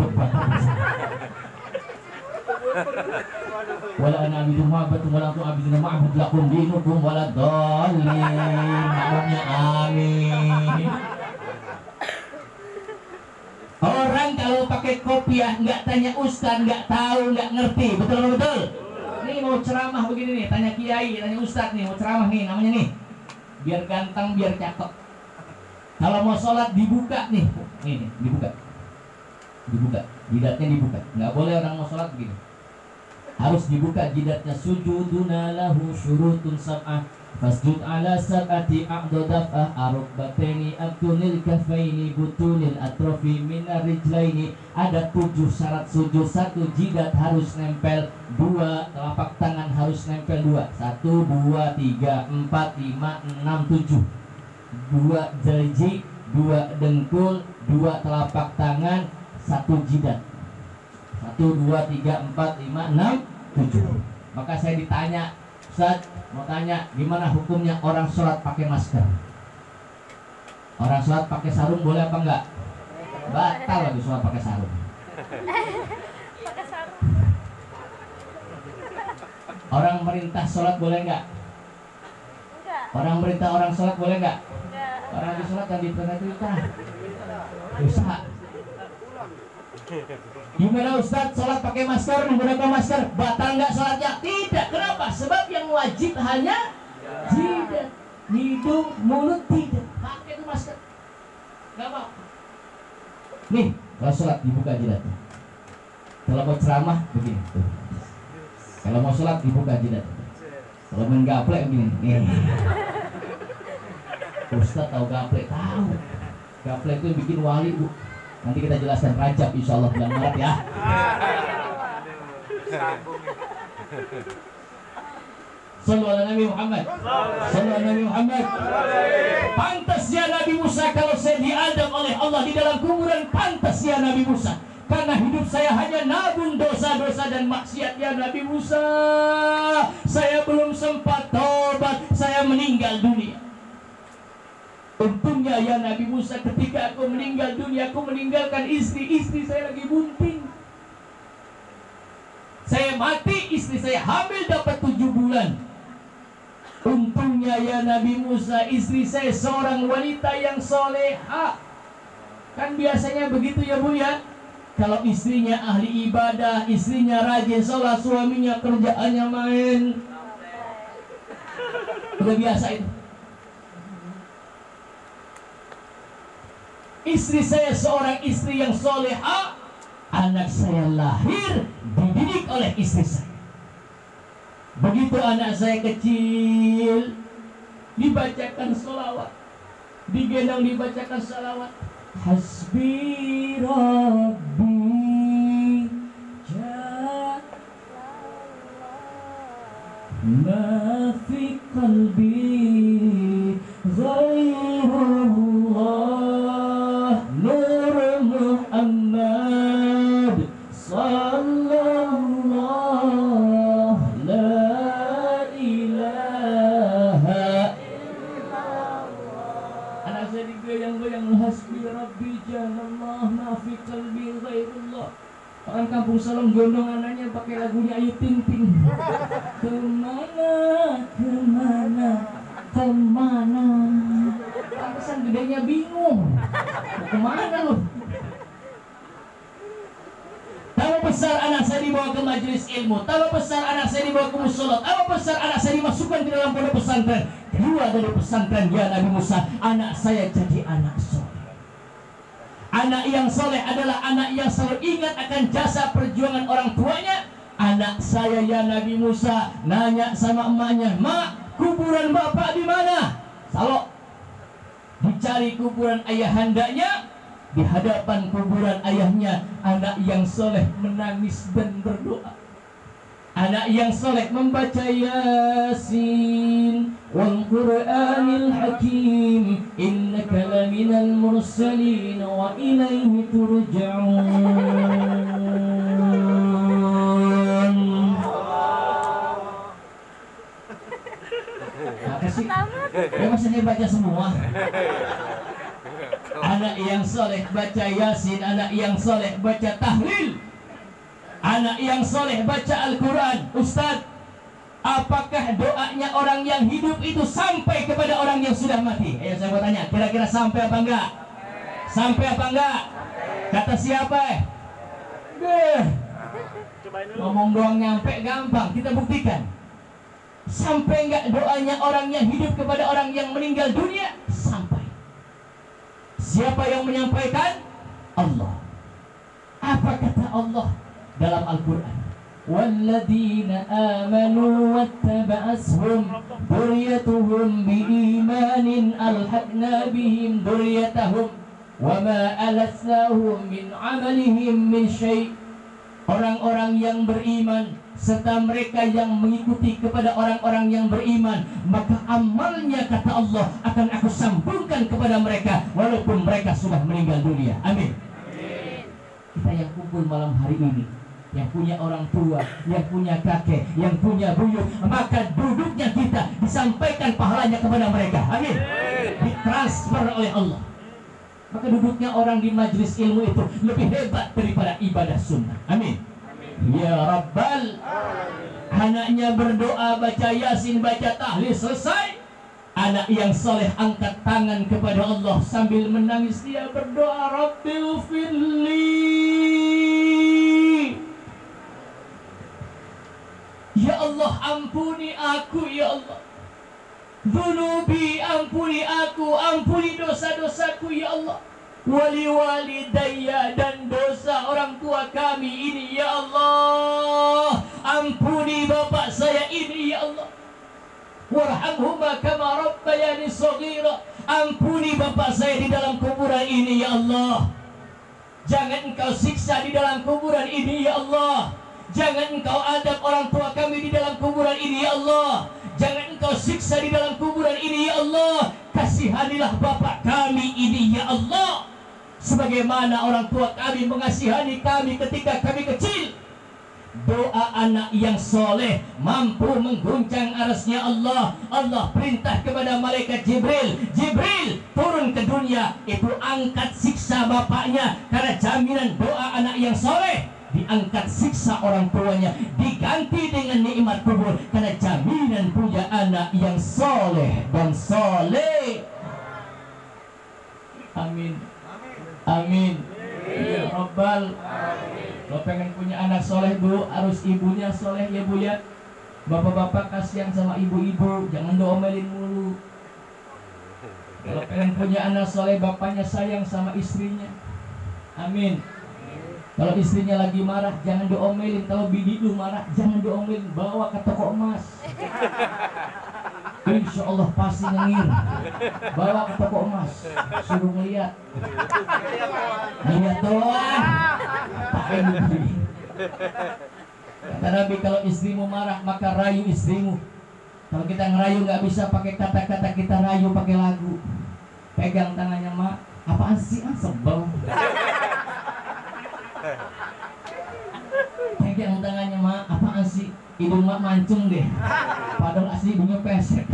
wala ana a'budu ma a'budu wa la tu'abuduna ma a'budu lakum dinukum wala dallin. Maknanya amin. Orang kalau pakai kopiah nggak tanya ustaz, nggak tahu, nggak ngerti, betul betul. Nih mau ceramah begini nih, tanya kiai, tanya ustaz nih, mau ceramah nih, namanya nih, biar ganteng, biar cakep. Kalau mau sholat dibuka nih, nih dibuka, jidatnya dibuka. Nggak boleh orang mau sholat begini, harus dibuka jidatnya. Sujuduna lahu syurutun sab'ah fasjud ala sab'ati a'dadafah arukbateni abdunil kafaini butunil atrofi minar rijlaini. Ada 7 syarat sujud. 1, jidat harus nempel. 2, telapak tangan harus nempel. 2, 1, 2, 3, 4, 5, 6, 7. 2 jari, 2 dengkul, 2 telapak tangan, 1 jidat. 1, 2, 3, 4, 5, 6, 7. Maka saya ditanya, Ustaz, mau tanya gimana hukumnya orang sholat pakai masker? Orang sholat pakai sarung boleh apa enggak? Batal lagi sholat pakai sarung. Orang merintah sholat boleh enggak? Orang merintah orang sholat boleh enggak? Orang lagi sholat yang diperintah dosa. Gimana Ustaz, sholat pakai masker, menggunakan masker, batal nggak sholatnya? Tidak. Kenapa? Sebab yang wajib hanya jidat, hidung, mulut, tidak. Pakai itu masker. Nggak mau. Nih, kalau sholat dibuka jidatnya. Kalau mau ceramah begini. Tuh. Kalau mau sholat dibuka jidatnya. Kalau main gaplek begini. Nih. Ustaz tahu gaplek? Tahu. Gaplek itu bikin wali, Bu. Nanti kita jelaskan Rajab insyaallah bulan Maret ya. Sallu ala Nabi Muhammad. Sallu ala Nabi Muhammad. Pantas ya Nabi Musa kalau saya diadab oleh Allah di dalam kuburan, pantas ya Nabi Musa. Karena hidup saya hanya nabung dosa-dosa dan maksiat ya Nabi Musa. Saya belum sempat tobat, saya meninggal dunia. Untungnya ya Nabi Musa, ketika aku meninggal dunia, aku meninggalkan istri saya lagi bunting. Saya mati, istri saya hamil dapat 7 bulan. Untungnya ya Nabi Musa, istri saya seorang wanita yang soleha. Kan biasanya begitu ya Bu ya. Kalau istrinya ahli ibadah, istrinya rajin sholat, suaminya kerjaannya main. Udah biasa itu. Istri saya seorang istri yang soleha. Anak saya lahir dididik oleh istri saya. Begitu anak saya kecil, dibacakan sholawat, digendong dibacakan sholawat. Hasbi Rabbi ma fi qalbi ghairullah Nur Muhammad sallallahu la ilaha illallah. Anak saya digoyang-goyang, hasbi Rabbi jalallah ma fi qalbi ghairullah gondong anaknya pakai lagunya Ayu Ting Ting. Kemana, kemana, kemana. Pantesan gedenya bingung. Mau kemana lu? Tambah besar anak saya dibawa ke majelis ilmu, tambah besar anak saya dibawa ke musola, tambah besar anak saya dimasukkan ke dalam pondok pesantren. Keluar dari pesantren ya Nabi Musa, anak saya jadi anak soleh. Anak yang soleh adalah anak yang selalu ingat akan jasa perjuangan orang tuanya. Anak saya ya Nabi Musa nanya sama emaknya, "Mak, kuburan bapak di mana?" Salok dicari kuburan ayahandanya. Di hadapan kuburan ayahnya, anak yang soleh menangis dan berdoa. Anak yang soleh membaca Yasin wal Qur'anil Hakim, innaka laminal mursalin wa ilaihi turja'un. Apa sih? Ya maksudnya baca semua. Anak yang soleh baca Yasin, anak yang soleh baca tahlil, anak yang soleh baca Al-Quran. Ustaz, apakah doanya orang yang hidup itu sampai kepada orang yang sudah mati? Ayo saya mau tanya, kira-kira sampai apa enggak? Sampai apa enggak? Kata siapa? Ngomong doang nyampe gampang, kita buktikan. Sampai enggak doanya orang yang hidup kepada orang yang meninggal dunia? Sampai. Siapa yang menyampaikan? Allah. Apa kata Allah dalam Al-Quran? Walladzina amanu wattaba'ashum dzurriyyatuhum biimanin alhaqna bihim dzurriyyatahum wama alasnahum min amalihim min syai'. Orang-orang yang beriman serta mereka yang mengikuti kepada orang-orang yang beriman, maka amalnya kata Allah akan aku sambungkan kepada mereka walaupun mereka sudah meninggal dunia. Amin. Kita yang kumpul malam hari ini, yang punya orang tua, yang punya kakek, yang punya buyut, maka duduknya kita disampaikan pahalanya kepada mereka. Amin. Ditransfer oleh Allah. Maka duduknya orang di majelis ilmu itu lebih hebat daripada ibadah sunnah. Amin. Ya Rabbal. Anaknya berdoa, baca Yasin, baca tahlil, selesai. Anak yang soleh angkat tangan kepada Allah sambil menangis. Dia berdoa, Rabbil firli, ya Allah ampuni aku ya Allah. Dhunubi, ampuni aku, ampuni dosa-dosaku ya Allah. Wali walidayya, dan dosa orang tua kami ini ya Allah. Ampuni bapak saya ini ya Allah. Warhamhuma kama rabbayani shaghira. Ampuni bapak saya di dalam kuburan ini ya Allah. Jangan engkau siksa di dalam kuburan ini ya Allah. Jangan engkau adab orang tua kami di dalam kuburan ini ya Allah. Jangan engkau siksa di dalam kuburan ini ya Allah. Kasihanilah bapak kami ini ya Allah, sebagaimana orang tua kami mengasihani kami ketika kami kecil. Doa anak yang soleh mampu mengguncang arasnya Allah. Allah perintah kepada malaikat Jibril, Jibril turun ke dunia, itu angkat siksa bapaknya. Karena jaminan doa anak yang soleh, diangkat siksa orang tuanya, diganti dengan nikmat kubur. Karena jaminan punya anak yang soleh dan soleh. Amin. Amin. Ya Rabbal. Kalau pengen punya anak soleh bu, harus ibunya soleh ya bu ya. Bapak-bapak kasihan sama ibu-ibu, jangan diomelin mulu. Kalau pengen punya anak soleh, bapaknya sayang sama istrinya. Amin. Kalau istrinya lagi marah, jangan diomelin. Kalau bini lu marah, jangan diomelin. Bawa ke toko emas. Insya Allah pasti ngengir. Bawa ke toko emas, suruh ngeliat. Lihat doang. Pakai bukti. Kata Nabi, kalau istrimu marah, maka rayu istrimu. Kalau kita ngerayu nggak bisa pakai kata-kata, kita rayu pakai lagu. Pegang tangannya, mak. Apaan sih? Sebel. Pegang tangannya, mak. Apaan sih? Hidung mak mancung deh. Padahal asli hidungnya pesek.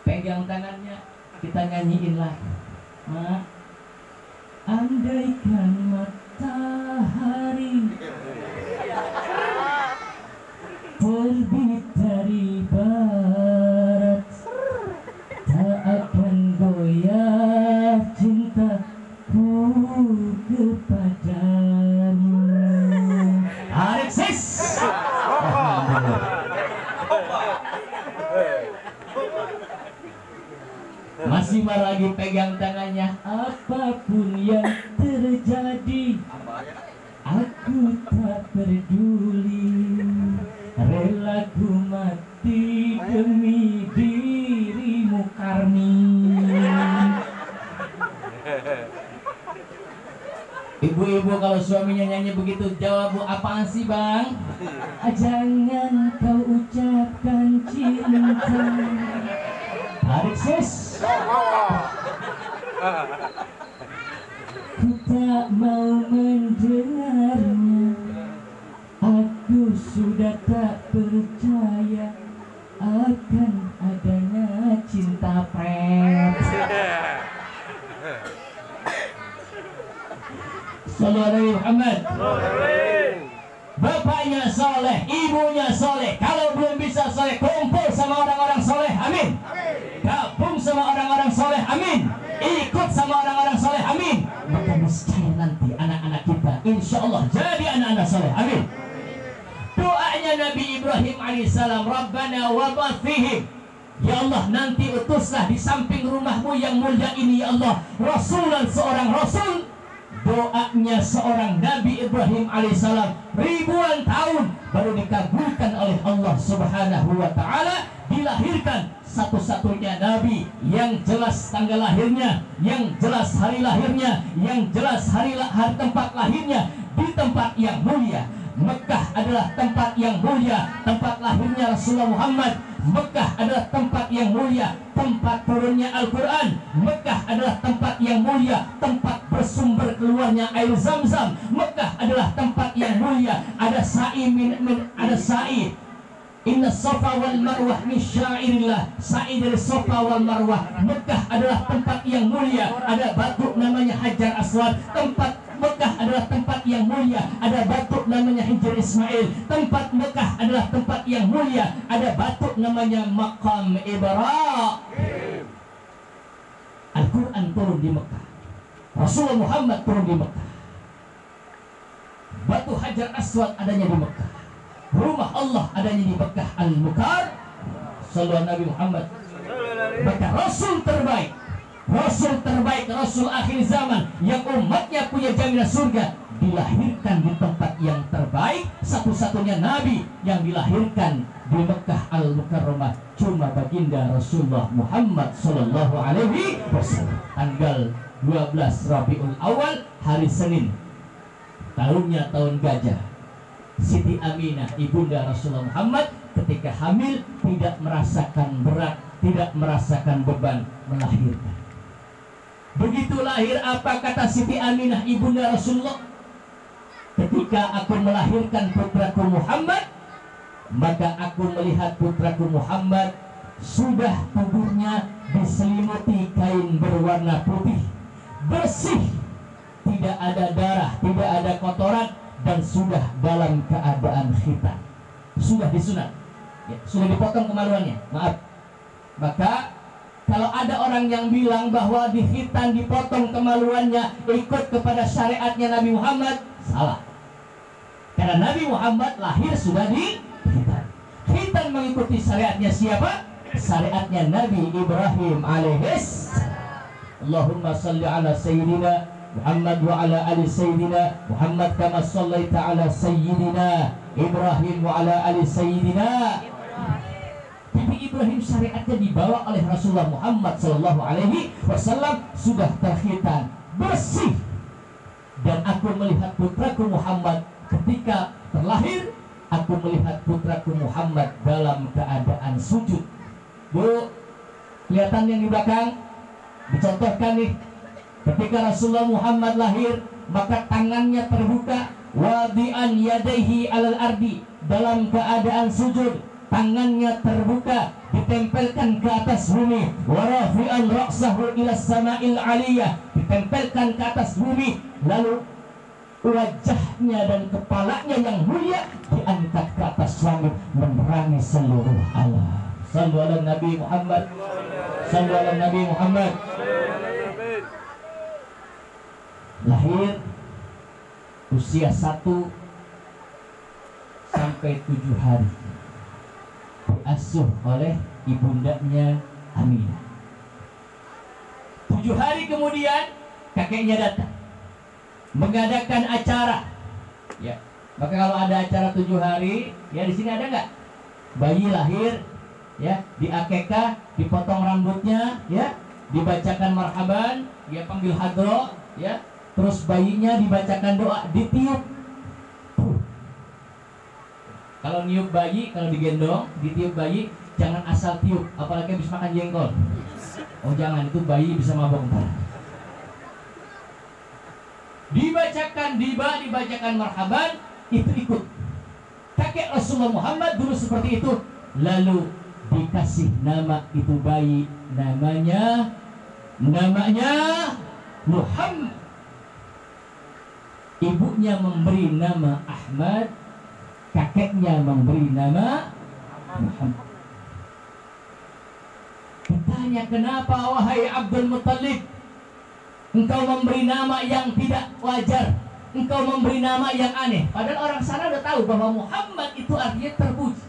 Pegang tangannya, kita nyanyiin lagi. Mak, andaikan matahari Alexis. Masih lagi pegang tangannya. Apapun yang terjadi, aku tak peduli. Rela ku mati demi dirimu Karmin. Ibu-ibu kalau suaminya nyanyi begitu jawab, Bu, apaan sih bang? Jangan kau ucapkan cinta. Tarik sis. Ku tak mau mendengarnya. Aku sudah tak percaya akan adanya cinta pret. Sallallahu alaihi Muhammad. Bapaknya soleh, ibunya soleh. Kalau belum bisa soleh, kumpul sama orang-orang soleh, amin. Gabung sama orang-orang soleh, amin. Ikut sama orang-orang soleh, amin. Maka niscaya nanti anak-anak kita insya Allah jadi anak-anak soleh, amin. Doanya Nabi Ibrahim alaihissalam, Rabbana wab'ath fihim. Ya Allah, nanti utuslah di samping rumahmu yang mulia ini, ya Allah, rasulan, seorang rasul. Doanya seorang Nabi Ibrahim alaihissalam ribuan tahun baru dikabulkan oleh Allah subhanahu wa ta'ala. Dilahirkan satu-satunya Nabi yang jelas tanggal lahirnya, yang jelas hari lahirnya, yang jelas hari tempat lahirnya di tempat yang mulia. Mekah adalah tempat yang mulia, tempat lahirnya Rasulullah Muhammad. Mekah adalah tempat yang mulia, tempat turunnya Al-Quran. Mekah adalah tempat yang mulia, tempat bersumber keluarnya air Zam-Zam. Mekah adalah tempat yang mulia, ada sa'i ada sa'i. Inna Safa wal Marwah min syairillah. Sa'i dari Safa wal Marwah. Mekah adalah tempat yang mulia, ada batu namanya Hajar Aswad. Tempat Mekah adalah tempat yang mulia, ada batu namanya Hijr Ismail. Tempat Mekah adalah tempat yang mulia, ada batu namanya Maqam Ibrahim. Al-Quran turun di Mekah, Rasulullah Muhammad turun di Mekah. Batu Hajar Aswad adanya di Mekah, rumah Allah adanya di Mekah Al-Mukar. Sallallahu Nabi Muhammad. Maka Rasul terbaik, Rasul terbaik, Rasul akhir zaman yang umatnya punya jaminan surga, dilahirkan di tempat yang terbaik. Satu-satunya Nabi yang dilahirkan di Mekah Al-Mukarramah cuma baginda Rasulullah Muhammad Sallallahu Alaihi Wasallam. Tanggal 12 Rabiul Awal, hari Senin, tahunnya tahun gajah. Siti Aminah ibunda Rasulullah Muhammad ketika hamil tidak merasakan berat, tidak merasakan beban melahirkan. Begitu lahir, apa kata Siti Aminah ibunda Rasulullah? Ketika aku melahirkan putraku Muhammad, maka aku melihat putraku Muhammad sudah tubuhnya diselimuti kain berwarna putih, bersih, tidak ada darah, tidak ada kotoran, dan sudah dalam keadaan khitan, sudah disunat, ya, sudah dipotong kemaluannya. Maaf. Maka kalau ada orang yang bilang bahwa di khitan dipotong kemaluannya ikut kepada syariatnya Nabi Muhammad, salah. Karena Nabi Muhammad lahir sudah di khitan. Khitan mengikuti syariatnya siapa? Syariatnya Nabi Ibrahim alaihis. Allahumma salli ala sayyidina Muhammad wa ala ali sayyidina Muhammad kama sallaita ala sayyidina Ibrahim wa ala ali sayyidina. Nabi Ibrahim syariatnya dibawa oleh Rasulullah Muhammad Sallallahu Alaihi Wasallam sudah terkhitan, bersih. Dan aku melihat putraku Muhammad ketika terlahir, aku melihat putraku Muhammad dalam keadaan sujud. Bu, kelihatan yang di belakang? Dicontohkan nih, ketika Rasulullah Muhammad lahir, maka tangannya terbuka, wadi'an yadaihi alal ardi, dalam keadaan sujud. Tangannya terbuka, ditempelkan ke atas bumi, warafi'an ra'sahu ila sama'il aliyah, ditempelkan ke atas bumi, lalu wajahnya dan kepalanya yang mulia diangkat ke atas langit menerangi seluruh alam. Sallu ala Nabi Muhammad, sallu ala Nabi Muhammad. Lahir usia 1 sampai 7 hari diasuh oleh ibundanya Aminah. 7 hari kemudian kakeknya datang mengadakan acara. Ya, maka kalau ada acara 7 hari, ya di sini ada nggak? Bayi lahir, ya, di akekah, dipotong rambutnya, ya, dibacakan marhaban, dia panggil hadro, ya, terus bayinya dibacakan doa, ditiup. Kalau niup bayi, kalau digendong, ditiup bayi, jangan asal tiup, apalagi habis makan jengkol. Oh jangan, itu bayi bisa mabok ntar. Dibacakan marhaban, itu ikut. Kakek Rasulullah Muhammad dulu seperti itu. Lalu dikasih nama itu bayi, namanya Muhammad. Ibunya memberi nama Ahmad, kakeknya memberi nama Muhammad. Bertanya, kenapa wahai Abdul Muttalib engkau memberi nama yang tidak wajar, engkau memberi nama yang aneh, padahal orang sana udah tahu bahwa Muhammad itu artinya terpuji.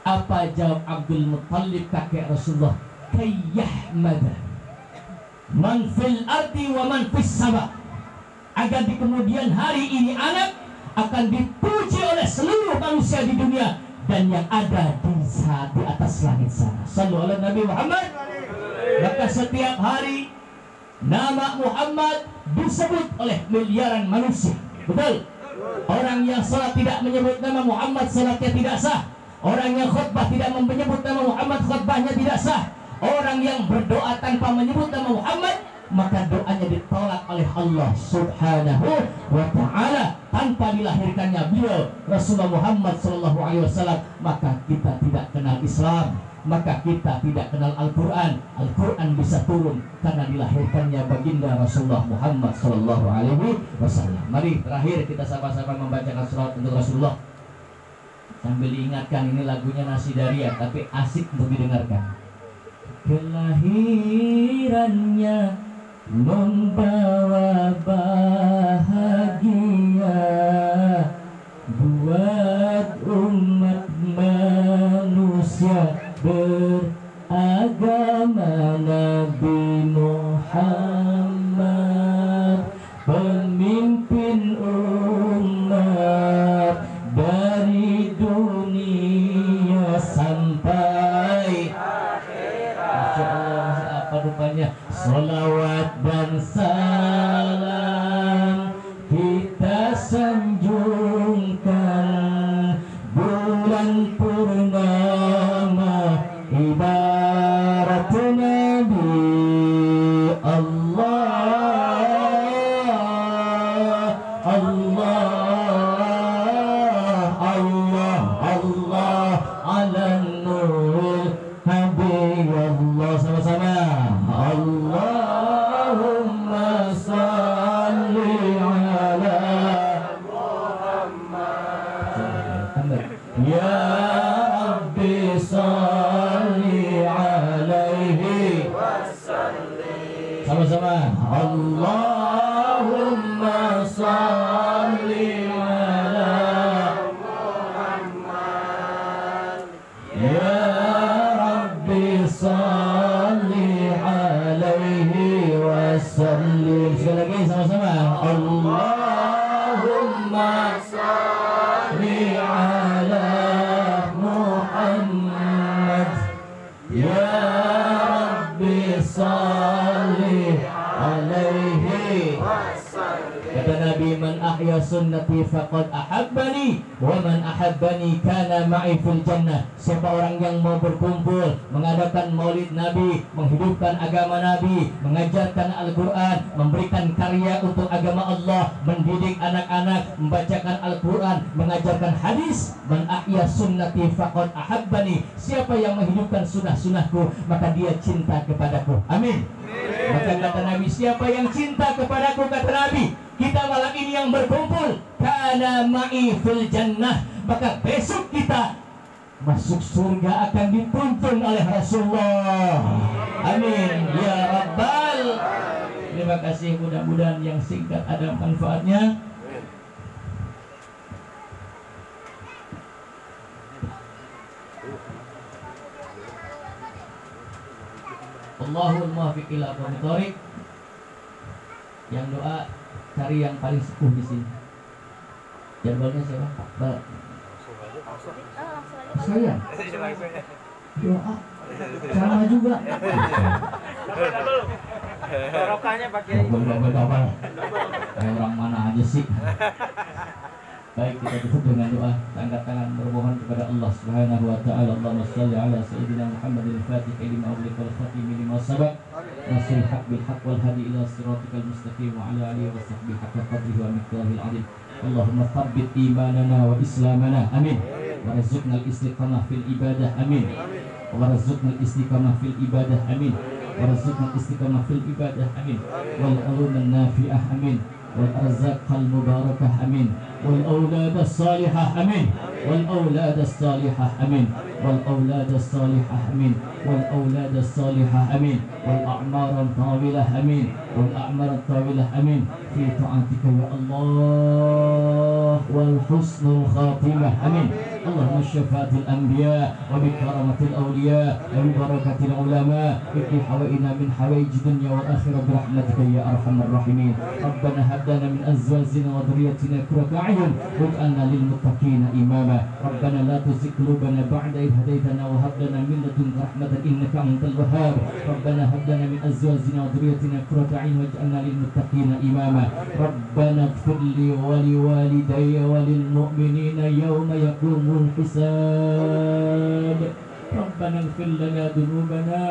Apa jawab Abdul Muttalib kakek Rasulullah? Kayyahmada man fil ardi wa man fis sama, agar di kemudian hari ini anak akan dipuji oleh seluruh manusia di dunia dan yang ada di atas langit sana. Sallu ala Nabi Muhammad. Maka setiap hari nama Muhammad disebut oleh miliaran manusia. Betul? Orang yang salat tidak menyebut nama Muhammad, salatnya tidak sah. Orang yang khutbah tidak menyebut nama Muhammad, khutbahnya tidak sah. Orang yang berdoa tanpa menyebut nama Muhammad, maka doanya ditolak oleh Allah Subhanahu wa ta'ala. Tanpa dilahirkannya beliau Rasulullah Muhammad SAW, maka kita tidak kenal Islam, maka kita tidak kenal Al-Quran. Al-Quran bisa turun karena dilahirkannya baginda Rasulullah Muhammad SAW. Mari terakhir kita sama-sama membacakan salawat untuk Rasulullah sambil diingatkan, ini lagunya Nasidaria tapi asik untuk didengarkan. Kelahirannya membawa bahagia buat umat manusia beragama Nabi Muhammad, pemimpin umat dari dunia sampai Masya Allah, apa rupanya? Salawat dan salam kita sanjungkan bulan purnama ibarat Nabi Allah, Allah, Allah, Allah ala nurul Habib Allah. Sama-sama Allahumma salli ala Muhammad ya Rabbi salli alaihi wasallim. Sama-sama Allahumma salli ala Muhammad ya salli alaihi wasallim. Sekali lagi sama-sama Allahumma salli ala Muhammad ya Rabbi salli alaihi wasallim. Kata Nabi, man ahya sunnati faqad ahabbani wa man ahabbani kana ma'i fil jannah. Siapa orang yang mau berkumpul mengadakan maulid Nabi, menghidupkan agama Nabi, mengajarkan Al-Quran, memberikan karya untuk agama Allah, mendidik anak-anak, membacakan Al-Quran, mengajarkan hadis, man ahya sunnati faqad ahabbani. Siapa yang menghidupkan sunnah-sunnahku, maka dia cinta kepadaku. Amin. Maka kata Nabi, siapa yang cinta kepadaku, kata Nabi, kita malam ini yang berkumpul, kana ma'i fil jannah, maka besok kita masuk surga akan dituntun oleh Rasulullah. Amin ya Rabbal. Terima kasih, mudah-mudahan yang singkat ada manfaatnya. Allahul muwaffiq ila aqwamit thoriq. Yang doa cari yang paling sepuh di sini. Jadwalnya siapa? Mbak. Saya. Doa. Sama juga. Rokanya pakai Double. Kayak orang mana aja sih. Baik, kita tutup dengan doa. Angkat tangan bermohon kepada Allah Subhanahu wa taala. Allahumma shalli ala sayyidina Muhammadil fatih lima ughliqa wal khatim lima sabaq. Nasil haq bil haq wal hadi ila siratikal mustaqim wa ala alihi wa sahbihi haqqa qadrihi wa miqdarihil azim. Allahumma thabbit imanana wa islamana. Amin. Warzuqna al-istiqamah fil ibadah. Amin. Warzuqna al-istiqamah fil ibadah. Amin. Warzuqna al-istiqamah fil ibadah. Amin. Wal ulum nafi'ah. Amin. والأرزاق المباركة أمين والأولاد الصالحة أمين والأولاد الصالحة أمين والأولاد الصالحة أمين والأولاد الصالحة أمين والأعمار الطاولة أمين والأعمار الطاولة أمين في طاعتك يا الله والحسن الخاتمة أمين اللهم الشفاعة الأنبياء وبكرامة الأولياء وببركة العلماء اقضي حوائجنا من حوائج الدنيا والآخرة برحمتك يا أرحم الراحمين ربنا هب لنا من أزواجنا وذريتنا قرة أعين واجعلنا للمتقين إماما ربنا لا تزغ قلوبنا بعد إذ هديتنا وهب لنا من لدنك رحمة إنك أنت الوهاب ربنا هب لنا من أزواجنا وذريتنا قرة أعين واجعلنا للمتقين إماما ربنا اغفر لي ولوالدي وللمؤمنين يوم يقوم الحساب ربنا اغفر لنا ذنوبنا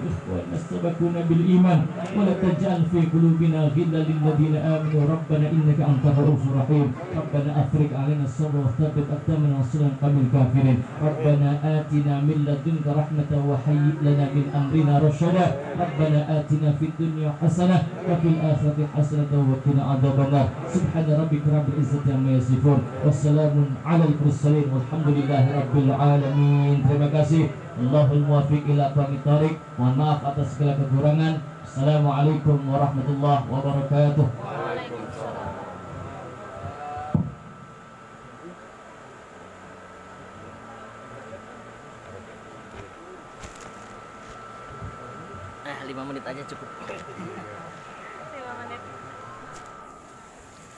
إخواننا سبقونا بالإيمان ولا تجعل في قلوبنا غلا للذين آمنوا ربنا إنك أنت الرؤوف الرحيم ربنا أفرج علينا الصبر وثبت أقدامنا وانصرنا على القوم الكافرين ربنا آتنا من لدنك رحمة وهيئ لنا من أمرنا رشدا ربنا آتنا في الدنيا حسنة وفي الآخرة حسنة وقنا عذاب النار سبحان ربك رب العزة عما يصفون والسلام على المرسلين والحمد لله رب العالمين. Terima kasih. Allahul muwaffiq ila aqwamit thoriq. Mohon maaf atas segala kekurangan. Assalamualaikum warahmatullahi wabarakatuh. Nah, 5 menit aja cukup. 5 menit.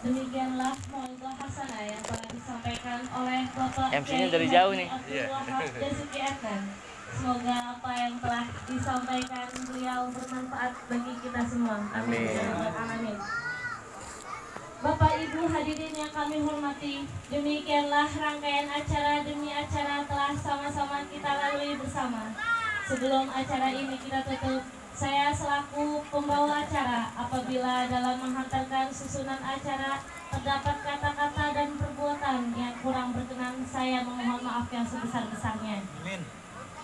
Demikianlah maulidul hasanah yang telah disampaikan oleh Bapak MC-nya dari jauh nih. Jasuki Adnan. Semoga apa yang telah disampaikan beliau bermanfaat bagi kita semua. Amin. Amin. Bapak Ibu hadirin yang kami hormati, demikianlah rangkaian acara demi acara telah sama-sama kita lalui bersama. Sebelum acara ini kita tutup, saya selaku pembawa acara, apabila dalam menghantarkan susunan acara terdapat kata-kata dan perbuatan yang kurang berkenan, saya memohon maaf yang sebesar-besarnya. Amin.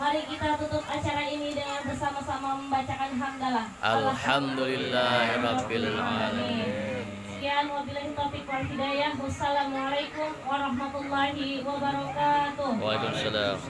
Mari kita tutup acara ini dengan bersama-sama membacakan hamdalah. Alhamdulillahirabbil alamin. Sekian wabillahi taufiq wal hidayah. Wassalamualaikum warahmatullahi wabarakatuh. Waalaikumsalam.